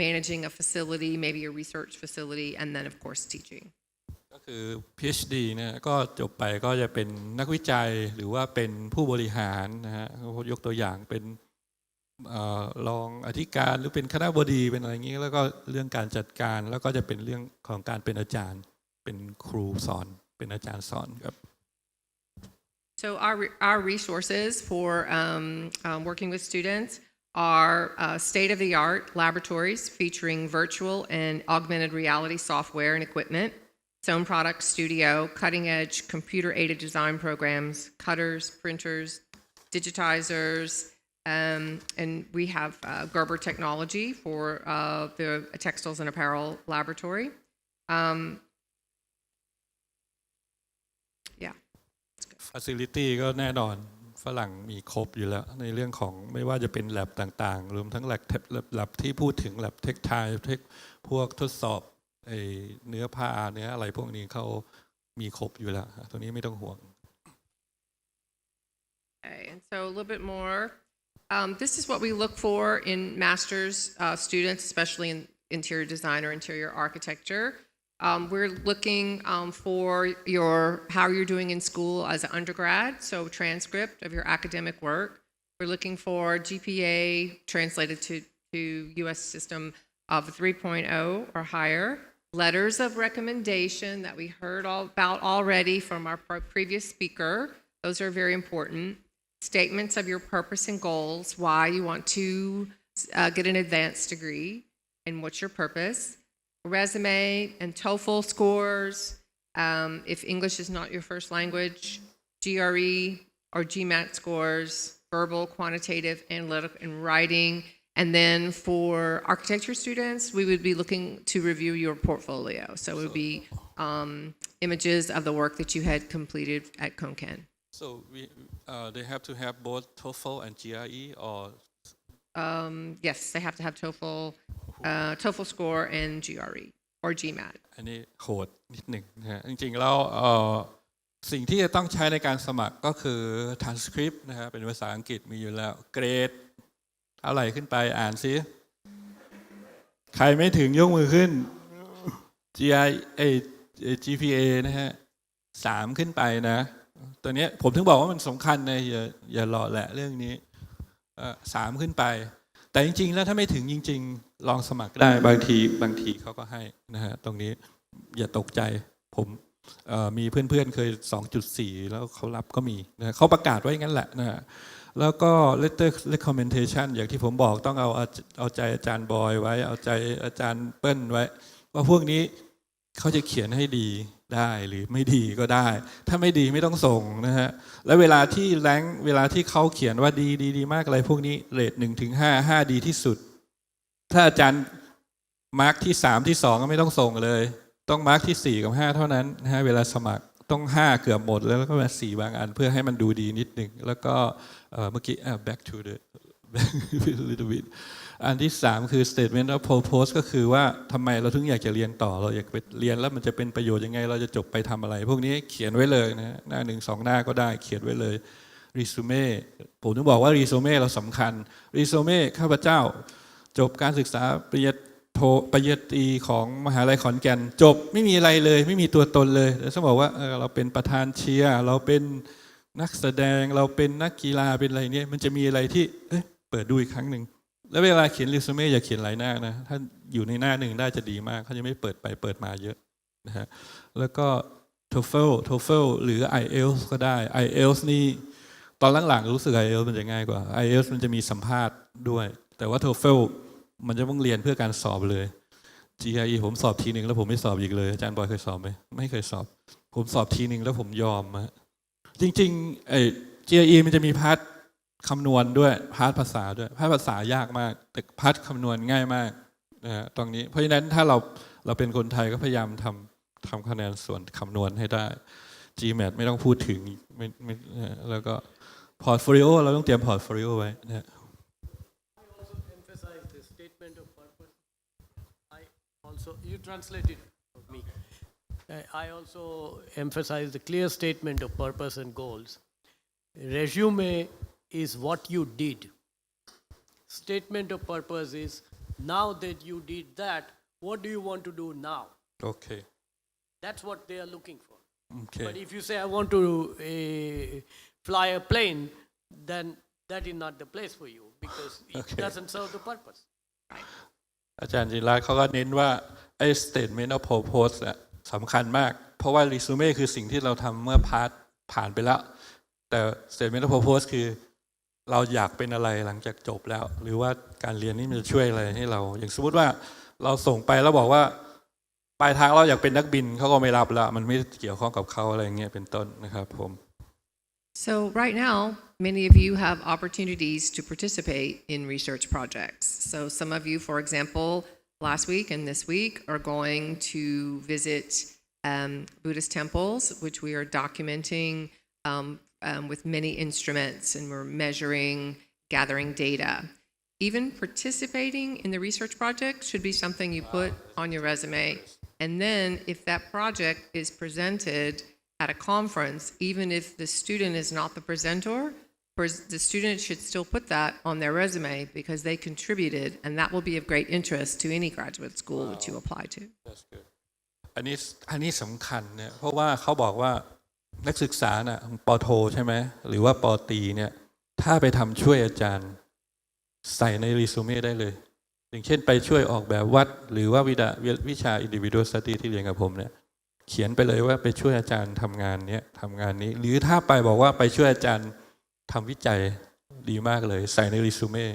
managing a facility, maybe a research facility, and then of course teaching. ก็คือ Ph.D. เนี่ยก็จบไปก็จะเป็นนักวิจัยหรือว่าเป็นผู้บริหารนะฮะยกตัวอย่างเป็นรองอธิการหรือเป็นคณบดีเป็นอะไรอย่างนี้แล้วก็เรื่องการจัดการแล้วก็จะเป็นเรื่องของการเป็นอาจารย์เป็นครูสอนเป็นอาจารย์สอนครับ So our resources for working with students are state-of-the-art laboratories featuring virtual and augmented reality software and equipment, Zone Product Studio, cutting-edge computer-aided design programs, cutters, printers, digitizers, and we have Gerber technology for the textiles and apparel laboratory. Yeah. Facility ก็แน่นอนฝรั่งมีครบอยู่แล้วในเรื่องของไม่ว่าจะเป็น lab ต่างๆรวมทั้ง lab ที่พูดถึง lab textile พวกทดสอบเนื้อผ้าเนื้ออะไรพวกนี้เขามีครบอยู่แล้วตัวนี้ไม่ต้องห่วง Okay, and so a little bit more. This is what we look for in master's students, especially in interior design or interior architecture. We're looking for how you're doing in school as an undergrad, so transcript of your academic work. We're looking for GPA translated to U.S. system of 3.0 or higher. Letters of recommendation that we heard all about already from our previous speaker. Those are very important. Statements of your purpose and goals, why you want to get an advanced degree, and what's your purpose. Resume and TOEFL scores. If English is not your first language, GRE or GMAT scores, verbal, quantitative, analytic, and writing. And then for architecture students, we would be looking to review your portfolio. So it would be images of the work that you had completed at KhonKaen. So they have to have both TOEFL and GRE or Yes, they have to have TOEFL score and GRE or GMAT. อันนี้โหดนิดหนึ่งนะฮะจริงๆแล้วสิ่งที่จะต้องใช้ในการสมัครก็คือ transcript นะฮะเป็นภาษาอังกฤษมีอยู่แล้วเกรดอะไรขึ้นไปอ่านซิใครไม่ถึงยกมือขึ้น GPA นะฮะ3ขึ้นไปนะตัวนี้ผมถึงบอกว่ามันสำคัญนะอย่าหล่อแหละเรื่องนี้3ขึ้นไปแต่จริงๆแล้วถ้าไม่ถึงจริงๆลองสมัครได้บางทีเขาก็ให้นะฮะตรงนี้อย่าตกใจผมมีเพื่อนๆเคย 2.4 แล้วเขารับก็มีนะเขาประกาศไว้งั้นแหละนะฮะแล้วก็ letter recommendation อย่างที่ผมบอกต้องเอาใจอาจารย์บอยไว้เอาใจอาจารย์เปิ้ลไว้ว่าพวกนี้เขาจะเขียนให้ดีได้หรือไม่ดีก็ได้ถ้าไม่ดีไม่ต้องส่งนะฮะแล้วเวลาที่แรงเวลาที่เขาเขียนว่าดีมากอะไรพวกนี้เรท1 ถึง 5 ดีที่สุดถ้าอาจารย์มาร์กที่3ที่2ก็ไม่ต้องส่งเลยต้องมาร์กที่4กับ5เท่านั้นนะฮะเวลาสมัครต้อง5เกือบหมดแล้วก็มา4บางอันเพื่อให้มันดูดีนิดนึงแล้วก็เมื่อกี้back to the little bit อันที่3คือ statement of purpose ก็คือว่าทำไมเราถึงอยากจะเรียนต่อเราอยากไปเรียนแล้วมันจะเป็นประโยชน์ยังไงเราจะจบไปทำอะไรพวกนี้เขียนไว้เลยนะหน้า1 2 หน้าก็ได้เขียนไว้เลย resume ผมถึงบอกว่า resume เราสำคัญ resume ข้าพเจ้าจบการศึกษาปริญญาตรีของมหาลัยขอนแก่นจบไม่มีอะไรเลยไม่มีตัวตนเลยแต่ต้องบอกว่าเราเป็นประธานเชียร์เราเป็นนักแสดงเราเป็นนักกีฬาเป็นอะไรเนี่ยมันจะมีอะไรที่เปิดดูอีกครั้งหนึ่งแล้วเวลาเขียนรีสูเม่อย่าเขียนหลายหน้านะถ้าอยู่ในหน้าหนึ่งได้จะดีมากเขาจะไม่เปิดไปเปิดมาเยอะนะฮะแล้วก็ TOEFL หรือ IELTS ก็ได้ IELTS นี่ตอนหลังๆรู้สึก IELTS มันจะง่ายกว่า IELTS มันจะมีสัมภาษณ์ด้วยแต่ว่า TOEFL มันจะต้องเรียนเพื่อการสอบเลย GRE ผมสอบทีนึงแล้วผมไม่สอบอีกเลยอาจารย์บอยเคยสอบไหมไม่เคยสอบผมสอบทีนึงแล้วผมยอมจริงๆGRE มันจะมีพาร์ทคำนวณด้วยพาร์ทภาษาด้วยพาร์ทภาษายากมากแต่พาร์ทคำนวณง่ายมากนะฮะตรงนี้เพราะฉะนั้นถ้าเราเป็นคนไทยก็พยายามทำคะแนนส่วนคำนวณให้ได้ GMAT ไม่ต้องพูดถึงไม่แล้วก็พอร์ตโฟลิโอเราต้องเตรียมพอร์ตโฟลิโอไว้นะฮะYou translated for me. I also emphasize the clear statement of purpose and goals. Resume is what you did. Statement of purpose is now that you did that, what do you want to do now? Okay. That's what they are looking for. Okay. But if you say I want to fly a plane, then that is not the place for you because it doesn't serve the purpose. Right. อาจารย์จิราเขาก็เน้นว่าไอ้ statement of purpose สำคัญมากเพราะว่า resume คือสิ่งที่เราทำเมื่อผ่านไปแล้วแต่ statement of purpose คือเราอยากเป็นอะไรหลังจากจบแล้วหรือว่าการเรียนนี่มันจะช่วยอะไรให้เราอย่างสมมติว่าเราส่งไปแล้วบอกว่าปลายทางเราอยากเป็นนักบินเขาก็ไม่รับแล้วมันไม่เกี่ยวข้องกับเขาอะไรเงี้ยเป็นต้นนะครับผม So right now, many of you have opportunities to participate in research projects. So some of you, for example, last week and this week are going to visit Buddhist temples, which we are documenting with many instruments, and we're measuring, gathering data. Even participating in the research project should be something you put on your resume. And then if that project is presented at a conference, even if the student is not the presenter, the student should still put that on their resume because they contributed, and that will be of great interest to any graduate school which you apply to. That's good. อันนี้สำคัญเนี่ยเพราะว่าเขาบอกว่านักศึกษาน่ะป.โทใช่ไหมหรือว่าป.ตรีเนี่ยถ้าไปทำช่วยอาจารย์ใส่ในรีสูเม่ได้เลยอย่างเช่นไปช่วยออกแบบวัดหรือว่าวิชา individual study ที่เรียนกับผมเนี่ย เขียนไปเลยว่าไปช่วยอาจารย์ทำงานเนี้ยทำงานนี้หรือถ้าไปบอกว่าไปช่วยอาจารย์ทำวิจัยดีมากเลยใส่ในรีซูเม่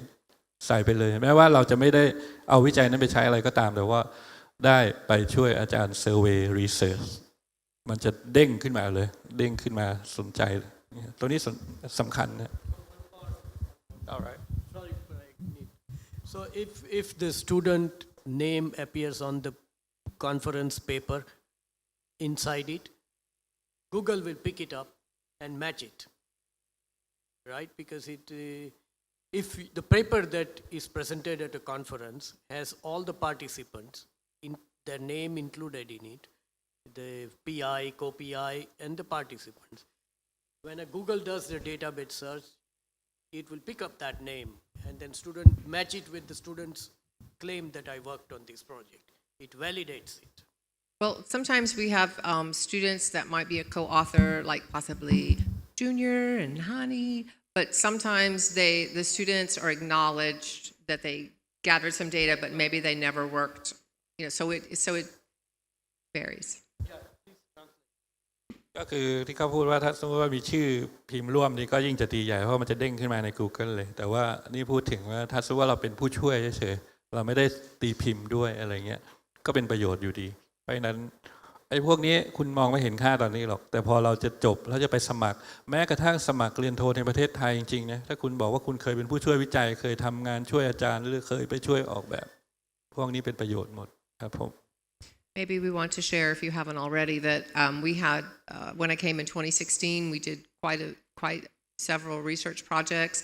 ใส่ไปเลยแม้ว่าเราจะไม่ได้เอาวิจัยนั้นไปใช้อะไรก็ตามแต่ว่าได้ไปช่วยอาจารย์เซอร์เวย์รีเสิร์ชมันจะเด้งขึ้นมาเลยเด้งขึ้นมาสนใจตัวนี้สำคัญนะ Alright. Sorry, so if the student name appears on the conference paper inside it, Google will pick it up and match it, right? Because if the paper that is presented at a conference has all the participants, in their name included in it, the PI, co-PI, and the participants. When a Google does the database search, it will pick up that name and then student match it with the student's claim that I worked on this project. It validates it. Well, sometimes we have students that might be a co-author, like possibly Junior and Hani, but sometimes the students are acknowledged that they gathered some data, but maybe they never worked. So it varies. ก็คือที่เขาพูดว่าถ้าสมมติว่ามีชื่อพิมพ์ร่วมนี่ก็ยิ่งจะดีใหญ่เพราะมันจะเด้งขึ้นมาใน Google เลยแต่ว่านี่พูดถึงว่าถ้าสมมติว่าเราเป็นผู้ช่วยเฉยๆเราไม่ได้ตีพิมพ์ด้วยอะไรเงี้ยก็เป็นประโยชน์อยู่ดีเพราะฉะนั้นไอ้พวกนี้คุณมองไม่เห็นค่าตอนนี้หรอกแต่พอเราจะจบแล้วจะไปสมัครแม้กระทั่งสมัครเรียนโทในประเทศไทยจริงๆนะถ้าคุณบอกว่าคุณเคยเป็นผู้ช่วยวิจัยเคยทำงานช่วยอาจารย์หรือเคยไปช่วยออกแบบพวกนี้เป็นประโยชน์หมดครับผม Maybe we want to share, if you haven't already, that we had, when I came in 2016, we did quite several research projects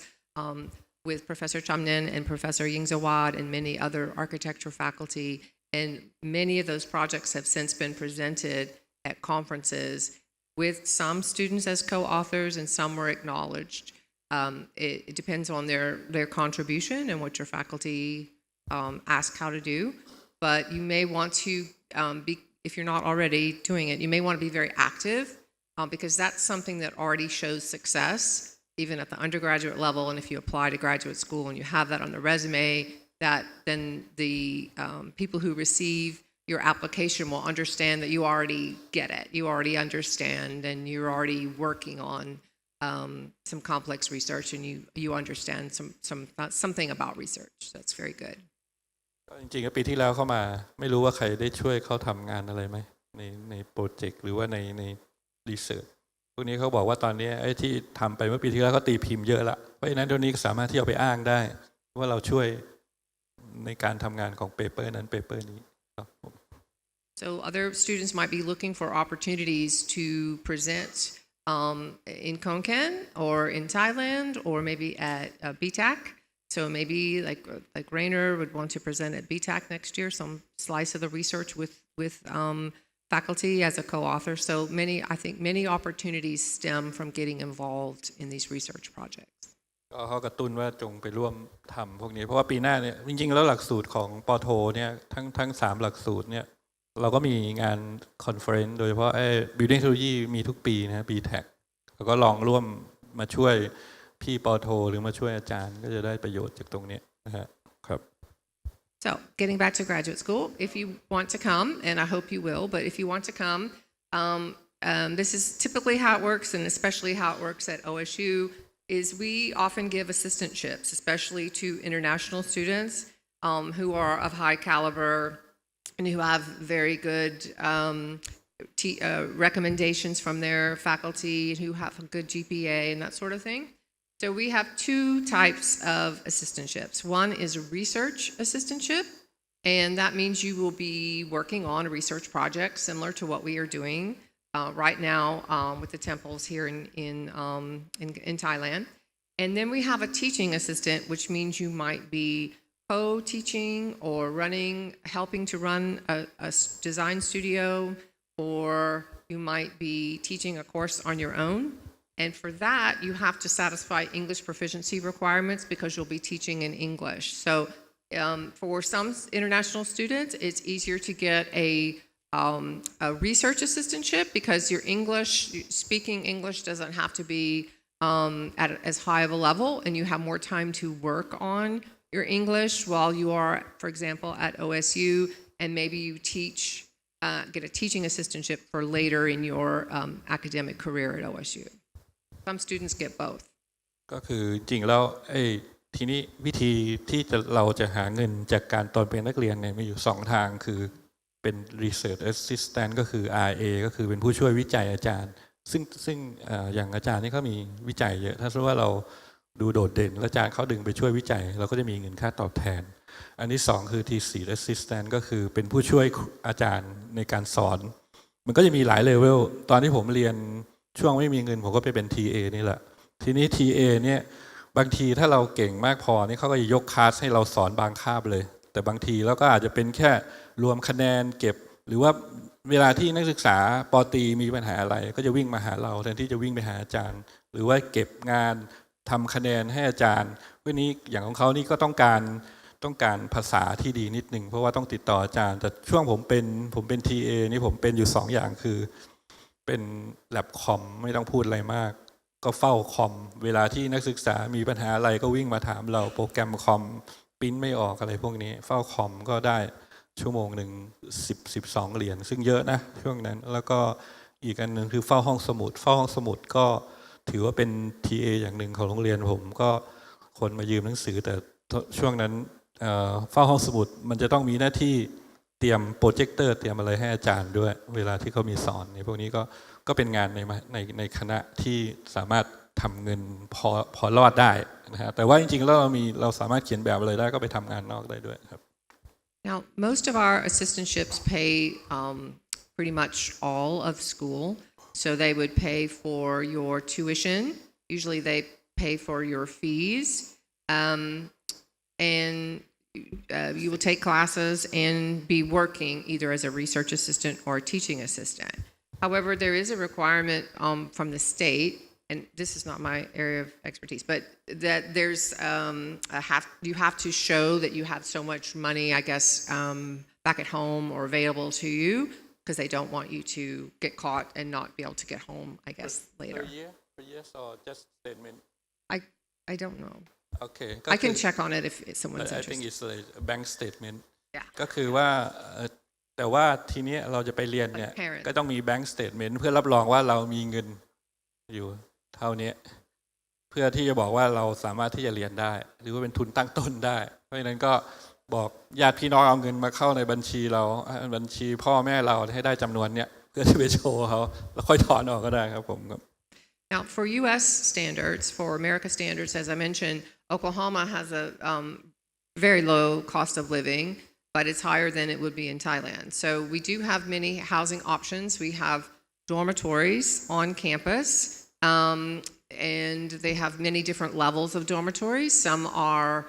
with Professor Chamnen and Professor Yingzawad and many other architecture faculty. And many of those projects have since been presented at conferences with some students as co-authors and some were acknowledged. It depends on their contribution and what your faculty ask how to do. But you may want to if you're not already doing it, you may want to be very active because that's something that already shows success, even at the undergraduate level. And if you apply to graduate school and you have that on the resume, that then the people who receive your application will understand that you already get it, you already understand, and you're already working on some complex research, and you understand something about research. That's very good. จริงๆปีที่แล้วเข้ามาไม่รู้ว่าใครได้ช่วยเขาทำงานอะไรไหมในโปรเจกต์หรือว่าในรีเสิร์ชพวกนี้เขาบอกว่าตอนนี้ไอ้ที่ทำไปเมื่อปีที่แล้วเขาตีพิมพ์เยอะละเพราะฉะนั้นตัวนี้สามารถที่เอาไปอ้างได้ว่าเราช่วยในการทำงานของเปเปอร์นั้นเปเปอร์นี้ครับ So other students might be looking for opportunities to present in KhonKaen or in Thailand or maybe at BTAC. So maybe like Rainer would want to present at BTAC next year, some slice of the research with faculty as a co-author. So I think many opportunities stem from getting involved in these research projects. เขากระตุ้นว่าจงไปร่วมทำพวกนี้เพราะว่าปีหน้าเนี่ยจริงๆแล้วหลักสูตรของปโทเนี่ยทั้ง3หลักสูตรเนี่ยเราก็มีงานคอนเฟอเรนซ์โดยเฉพาะBuilding Technology มีทุกปีนะ BTAC แล้วก็ลองร่วมมาช่วยพี่ปโทหรือมาช่วยอาจารย์ก็จะได้ประโยชน์จากตรงนี้นะครับ So getting back to graduate school, if you want to come, and I hope you will, but if you want to come, this is typically how it works, and especially how it works at OSU, is we often give assistantships, especially to international students who are of high caliber and who have very good recommendations from their faculty, who have a good GPA and that sort of thing. So we have two types of assistantships. One is a research assistantship, and that means you will be working on a research project similar to what we are doing right now with the temples here in Thailand. And then we have a teaching assistant, which means you might be co-teaching or helping to run a design studio, or you might be teaching a course on your own. And for that, you have to satisfy English proficiency requirements because you'll be teaching in English. So for some international students, it's easier to get a research assistantship because your speaking English doesn't have to be at as high of a level, and you have more time to work on your English while you are, for example, at OSU, and maybe you teach get a teaching assistantship for later in your academic career at OSU. Some students get both. ก็คือจริงแล้วทีนี้วิธีที่เราจะหาเงินจากการตอนเป็นนักเรียนเนี่ยมีอยู่2 ทางคือเป็น research assistant ก็คือ RA ก็คือเป็นผู้ช่วยวิจัยอาจารย์ซึ่งอย่างอาจารย์นี่เขามีวิจัยเยอะถ้าสมมติว่าเราดูโดดเด่นแล้วอาจารย์เขาดึงไปช่วยวิจัยเราก็จะมีเงินค่าตอบแทนอันที่2คือ thesis assistant ก็คือเป็นผู้ช่วยอาจารย์ในการสอนมันก็จะมีหลายเลเวลตอนที่ผมเรียนช่วงไม่มีเงินผมก็ไปเป็น TA นี่แหละทีนี้ TA เนี่ยบางทีถ้าเราเก่งมากพอนี่เขาก็จะยกคลาสให้เราสอนบางคาบเลยแต่บางทีเราก็อาจจะเป็นแค่รวมคะแนนเก็บหรือว่าเวลาที่นักศึกษาป.ตรีมีปัญหาอะไรก็จะวิ่งมาหาเราแทนที่จะวิ่งไปหาอาจารย์หรือว่าเก็บงานทำคะแนนให้อาจารย์วันนี้อย่างของเขานี่ก็ต้องการภาษาที่ดีนิดนึงเพราะว่าต้องติดต่ออาจารย์แต่ช่วงผมเป็น TA นี่ผมเป็นอยู่2 อย่างคือเป็นแลบคอมไม่ต้องพูดอะไรมากก็เฝ้าคอมเวลาที่นักศึกษามีปัญหาอะไรก็วิ่งมาถามเราโปรแกรมคอมปริ้นไม่ออกอะไรพวกนี้เฝ้าคอมก็ได้ชั่วโมงหนึ่ง12 เหรียญซึ่งเยอะนะช่วงนั้นแล้วก็อีกอันหนึ่งคือเฝ้าห้องสมุดก็ถือว่าเป็น TA อย่างหนึ่งของโรงเรียนผมก็คนมายืมหนังสือแต่ช่วงนั้นเฝ้าห้องสมุดมันจะต้องมีหน้าที่เตรียมโปรเจคเตอร์เตรียมอะไรให้อาจารย์ด้วยเวลาที่เขามีสอนในพวกนี้ก็เป็นงานในคณะที่สามารถทำเงินพอรอดได้นะฮะแต่ว่าจริงๆแล้วเราสามารถเขียนแบบอะไรได้ก็ไปทำงานนอกได้ด้วยครับ Now, most of our assistantships pay pretty much all of school. So they would pay for your tuition. Usually they pay for your fees. And you will take classes and be working either as a research assistant or a teaching assistant. However, there is a requirement from the state, and this is not my area of expertise, but that there's you have to show that you have so much money, I guess, back at home or available to you, because they don't want you to get caught and not be able to get home, I guess, later. Per year or just statement? I don't know. Okay. I can check on it if someone's I interested. think it's like a bank statement. Yeah. ก็คือว่าแต่ว่าทีนี้เราจะไปเรียนเนี่ยก็ต้องมี bank statement เพื่อรับรองว่าเรามีเงินอยู่เท่านี้เพื่อที่จะบอกว่าเราสามารถที่จะเรียนได้หรือว่าเป็นทุนตั้งต้นได้เพราะฉะนั้นก็บอกญาติพี่น้องเอาเงินมาเข้าในบัญชีเราบัญชีพ่อแม่เราให้ได้จำนวนเนี้ยเพื่อที่ไปโชว์เขาแล้วค่อยถอนออกก็ได้ครับผมครับ Now, for U.S. standards, for America standards, as I mentioned, Oklahoma has a very low cost of living, but it's higher than it would be in Thailand. So we do have many housing options. We have dormitories on campus, and they have many different levels of dormitories. Some are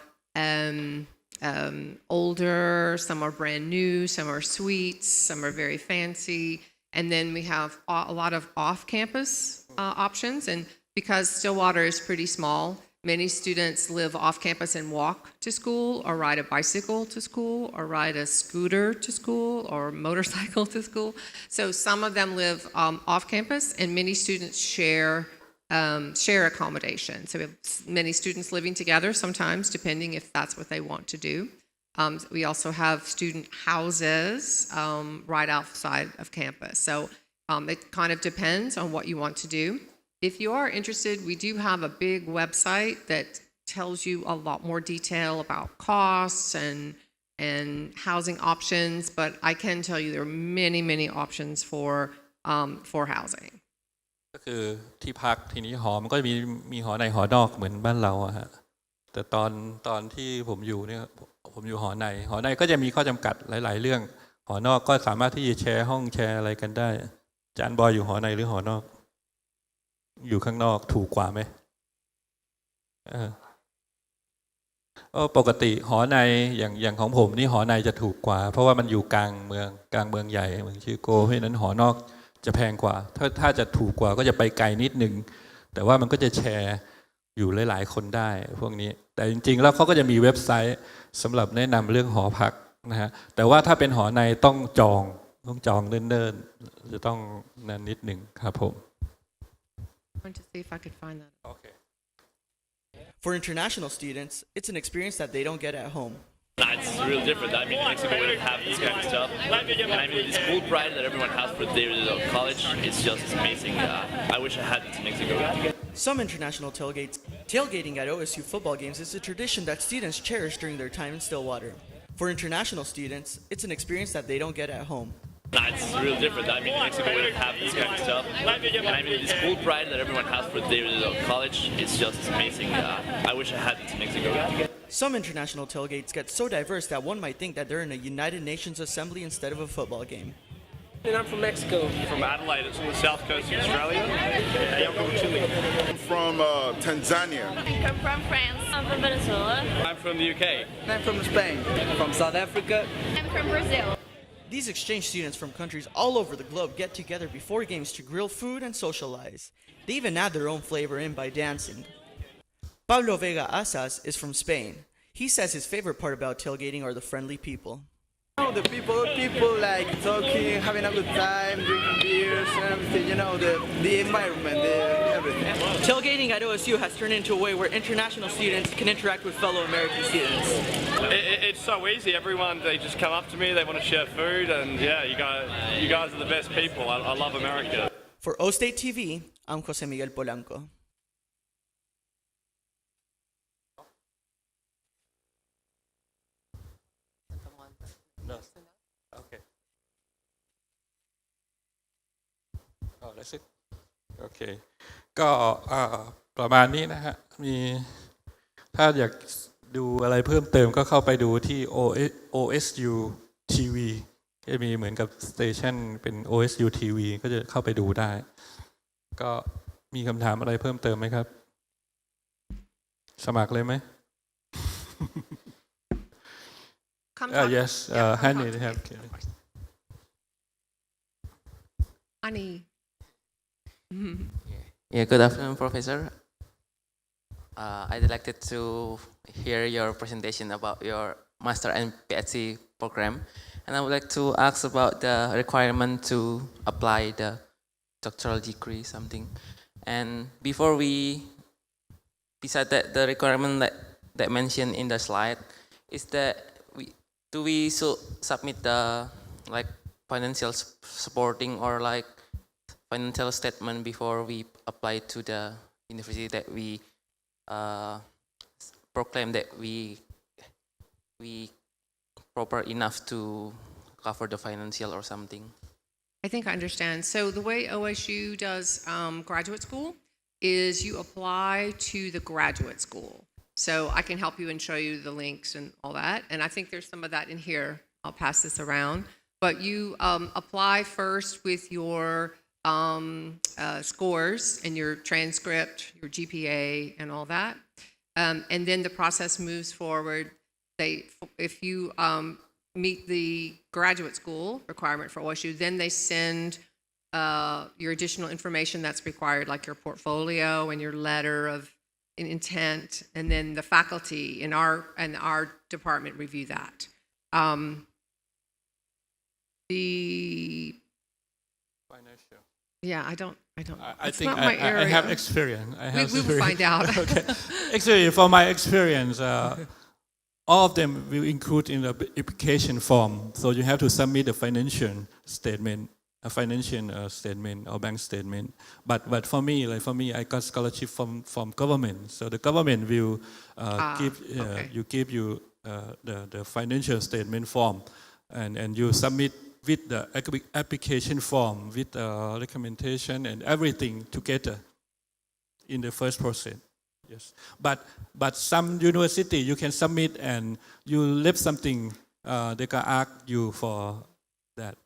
older, some are brand new, some are suites, some are very fancy. And then we have a lot of off-campus options. And because Stillwater is pretty small, many students live off-campus and walk to school or ride a bicycle to school or ride a scooter to school or motorcycle to school. So some of them live off-campus and many students share accommodation. So we have many students living together sometimes, depending if that's what they want to do. We also have student houses right outside of campus. So it kind of depends on what you want to do. If you are interested, we do have a big website that tells you a lot more detail about costs and housing options, but I can tell you there are many options for housing. ก็คือที่พักทีนี้หอมันก็มีหอในหอนอกเหมือนบ้านเราอะฮะแต่ตอนที่ผมอยู่เนี่ยผมอยู่หอในก็จะมีข้อจำกัดหลายๆเรื่องหอนอกก็สามารถที่จะแชร์ห้องแชร์อะไรกันได้อาจารย์บอยอยู่หอในหรือหอนอกอยู่ข้างนอกถูกกว่าไหมปกติหอในอย่างของผมนี่หอในจะถูกกว่าเพราะว่ามันอยู่กลางเมืองใหญ่เมืองชิโกเพราะฉะนั้นหอนอกจะแพงกว่าถ้าจะถูกกว่าก็จะไปไกลนิดนึงแต่ว่ามันก็จะแชร์อยู่หลายๆคนได้พวกนี้แต่จริงๆแล้วเขาก็จะมีเว็บไซต์สำหรับแนะนำเรื่องหอพักนะฮะแต่ว่าถ้าเป็นหอในต้องจองเนิ่นๆจะต้องนานนิดหนึ่งครับผม I want to see if I could find that. Okay. For international students, it's an experience that they don't get at home. It's really different. I mean, in Mexico we don't have this kind of stuff. And I mean, the school pride that everyone has for their college, it's just amazing. I wish I had it in Mexico. Some international tailgating at OSU football games is a tradition that students cherish during their time in Stillwater. For international students, it's an experience that they don't get at home. It's really different. I mean, in Mexico we don't have this kind of stuff. And I mean, the school pride that everyone has for their college, it's just amazing. I wish I had it in Mexico. Some international tailgates get so diverse that one might think that they're in a United Nations assembly instead of a football game. And I'm from Mexico. From Adelaide, it's on the south coast of Australia. I'm from Chile. I'm from Tanzania. I'm from France. I'm from Venezuela. I'm from the UK. I'm from Spain. From South Africa. I'm from Brazil. These exchange students from countries all over the globe get together before games to grill food and socialize. They even add their own flavor in by dancing. Pablo Vega Asas is from Spain. He says his favorite part about tailgating are the friendly people. The people like talking, having a good time, drinking beers and everything, the environment, everything. Tailgating at OSU has turned into a way where international students can interact with fellow American students. It's so easy. Everyone, they just come up to me, they want to share food, and yeah, you guys are the best people. I love America. For O State TV, I'm Jose Miguel Polanco. No. Okay. Oh, that's it. โอเค ก็ประมาณนี้นะฮะ ถ้าอยากดูอะไรเพิ่มเติมก็เข้าไปดูที่ OSU TV จะมีเหมือนกับสเตชันเป็น OSU TV ก็จะเข้าไปดูได้ ก็มีคำถามอะไรเพิ่มเติมไหมครับ สมัครเลยไหม yes, Hani, they have. Ani. Yeah, good afternoon, Professor. I'd like to hear your presentation about your Master and Ph.D. program. And I would like to ask about the requirement to apply the doctoral degree, something. And besides that, the requirement that mentioned in the slide, is that do we submit the financial supporting or financial statement before we apply to the university that we proclaim that we proper enough to cover the financial or something? I think I understand. So the way OSU does graduate school is you apply to the graduate school. So I can help you and show you the links and all that. And I think there's some of that in here. I'll pass this around. But you apply first with your scores and your transcript, your GPA and all that. And then the process moves forward. If you meet the graduate school requirement for OSU, then they send your additional information that's required, like your portfolio and your letter of intent, and then the faculty in our department review that. The financial. Yeah, I don't. I think I have experience. We will find out. Okay. Actually, from my experience, all of them will include in the application form. So you have to submit a financial statement. A financial statement or bank statement, but for me, I got scholarship from government. So the government will give you the financial statement form, and you submit with the application form with the recommendation and everything together in the first process. Yes, but some university you can submit and you left something. They can ask you for that.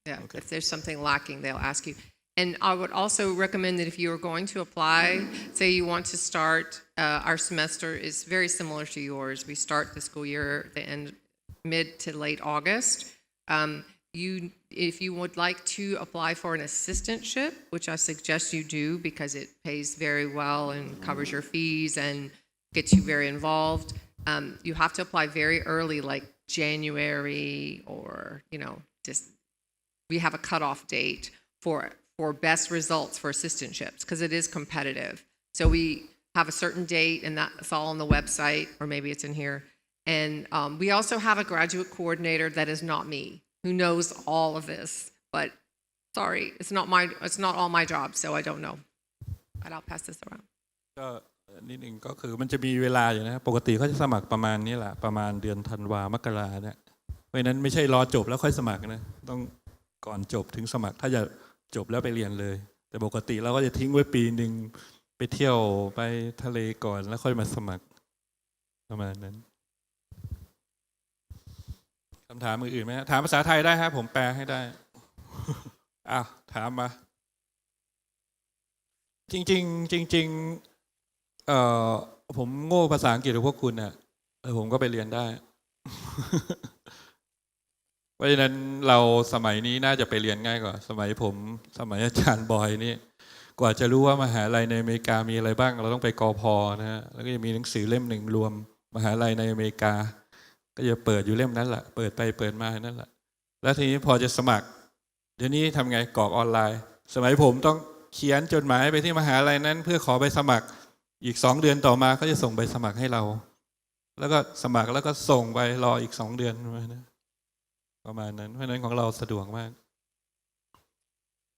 Yeah, okay. If there's something lacking, they'll ask you. And I would also recommend that if you are going to apply, say you want to start, our semester is very similar to yours. We start the school year at the end, mid to late August. If you would like to apply for an assistantship, which I suggest you do because it pays very well and covers your fees and gets you very involved, you have to apply very early, like January or, just we have a cutoff date for best results for assistantships because it is competitive. So we have a certain date, and that's all on the website, or maybe it's in here. And we also have a graduate coordinator that is not me, who knows all of this. But sorry, it's not all my job, so I don't know. But I'll pass this around. ก็นิดหนึ่งก็คือมันจะมีเวลาอยู่นะปกติเขาจะสมัครประมาณนี้แหละประมาณเดือนธันวามกราเนี่ยเพราะฉะนั้นไม่ใช่รอจบแล้วค่อยสมัครนะต้องก่อนจบถึงสมัครถ้าจะจบแล้วไปเรียนเลยแต่ปกติเราก็จะทิ้งไว้ปีหนึ่งไปเที่ยวไปทะเลก่อนแล้วค่อยมาสมัครประมาณนั้นคำถามอื่นไหมถามภาษาไทยได้ฮะผมแปลให้ได้อ้าวถามมาจริงผมโง่ภาษาอังกฤษกับพวกคุณน่ะผมก็ไปเรียนได้ เพราะฉะนั้นเราสมัยนี้น่าจะไปเรียนง่ายกว่าสมัยผมสมัยอาจารย์บอยนี่กว่าจะรู้ว่ามหาลัยในอเมริกามีอะไรบ้างเราต้องไปกพ.นะฮะแล้วก็จะมีหนังสือเล่มหนึ่งรวมมหาลัยในอเมริกาก็จะเปิดอยู่เล่มนั้นแหละเปิดไปเปิดมานั่นแหละแล้วทีนี้พอจะสมัครเดี๋ยวนี้ทำไงกรอกออนไลน์สมัยผมต้องเขียนจดหมายไปที่มหาลัยนั้นเพื่อขอใบสมัครอีก2 เดือนต่อมาเขาจะส่งใบสมัครให้เราแล้วก็สมัครแล้วก็ส่งไปรออีก2 เดือนประมาณนั้นเพราะฉะนั้นของเราสะดวกมาก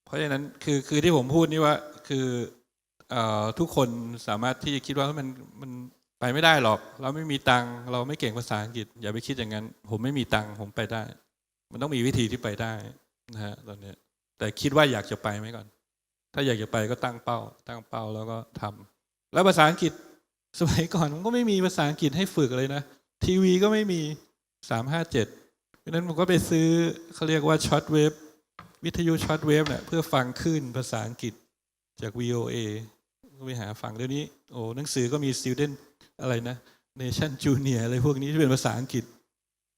เพราะฉะนั้นคือที่ผมพูดนี่ว่าคือทุกคนสามารถที่จะคิดว่ามันไปไม่ได้หรอกเราไม่มีตังค์เราไม่เก่งภาษาอังกฤษอย่าไปคิดอย่างนั้นผมไม่มีตังค์ผมไปได้มันต้องมีวิธีที่ไปได้นะฮะตอนนี้แต่คิดว่าอยากจะไปไหมก่อนถ้าอยากจะไปก็ตั้งเป้าแล้วก็ทำแล้วภาษาอังกฤษสมัยก่อนมันก็ไม่มีภาษาอังกฤษให้ฝึกเลยนะทีวีก็ไม่มี357เพราะนั้นผมก็ไปซื้อเขาเรียกว่าช็อตเวฟวิทยุช็อตเวฟเนี่ยเพื่อฟังคลื่นภาษาอังกฤษจาก VOA ก็ไปหาฟังเดี๋ยวนี้โอ้หนังสือก็มี student อะไรนะ Nation Junior อะไรพวกนี้ที่เป็นภาษาอังกฤษ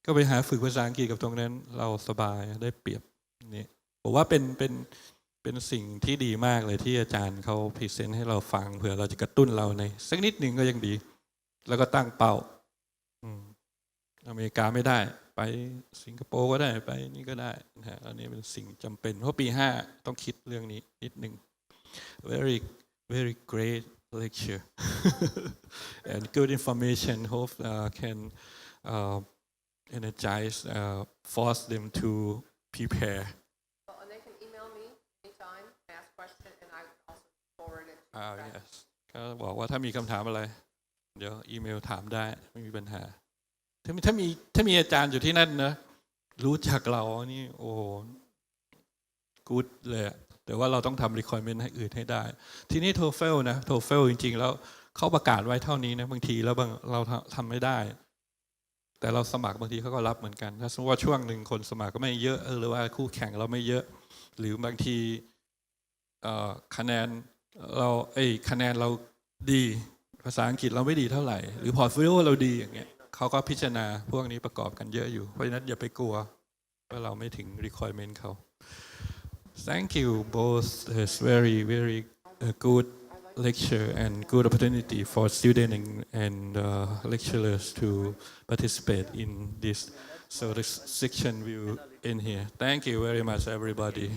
ก็ไปหาฝึกภาษาอังกฤษกับตรงนั้นเราสบายได้เปรียบนี่ผมว่าเป็นสิ่งที่ดีมากเลยที่อาจารย์เขาพรีเซนต์ให้เราฟังเผื่อเราจะกระตุ้นเราในสักนิดหนึ่งก็ยังดีแล้วก็ตั้งเป้าอเมริกาไม่ได้ไปสิงคโปร์ก็ได้ไปนี่ก็ได้นะฮะอันนี้เป็นสิ่งจำเป็นเพราะปี5ต้องคิดเรื่องนี้นิดหนึ่ง very very great lecture and good information hope can energize force them to prepare yes ก็บอกว่าถ้ามีคำถามอะไรเดี๋ยวอีเมลถามได้ไม่มีปัญหาถ้ามีอาจารย์อยู่ที่นั่นนะรู้จักเรานี่โอ้กู๊ดเลยแต่ว่าเราต้องทำ requirement ให้อื่นให้ได้ทีนี้ TOEFL นะ TOEFL จริงๆแล้วเขาประกาศไว้เท่านี้นะบางทีแล้วเราทำไม่ได้แต่เราสมัครบางทีเขาก็รับเหมือนกันถ้าสมมติว่าช่วงหนึ่งคนสมัครก็ไม่เยอะหรือว่าคู่แข่งเราไม่เยอะหรือบางทีคะแนนเราดีภาษาอังกฤษเราไม่ดีเท่าไหร่หรือพอร์ตโฟลิโอเราดีอย่างเงี้ยเขาก็พิจารณาพวกนี้ประกอบกันเยอะอยู่เพราะฉะนั้นอย่าไปกลัวว่าเราไม่ถึง requirement เขา Thank you both it's very very good lecture and good opportunity for students and lecturers to participate in this so this section will end here Thank you very much everybody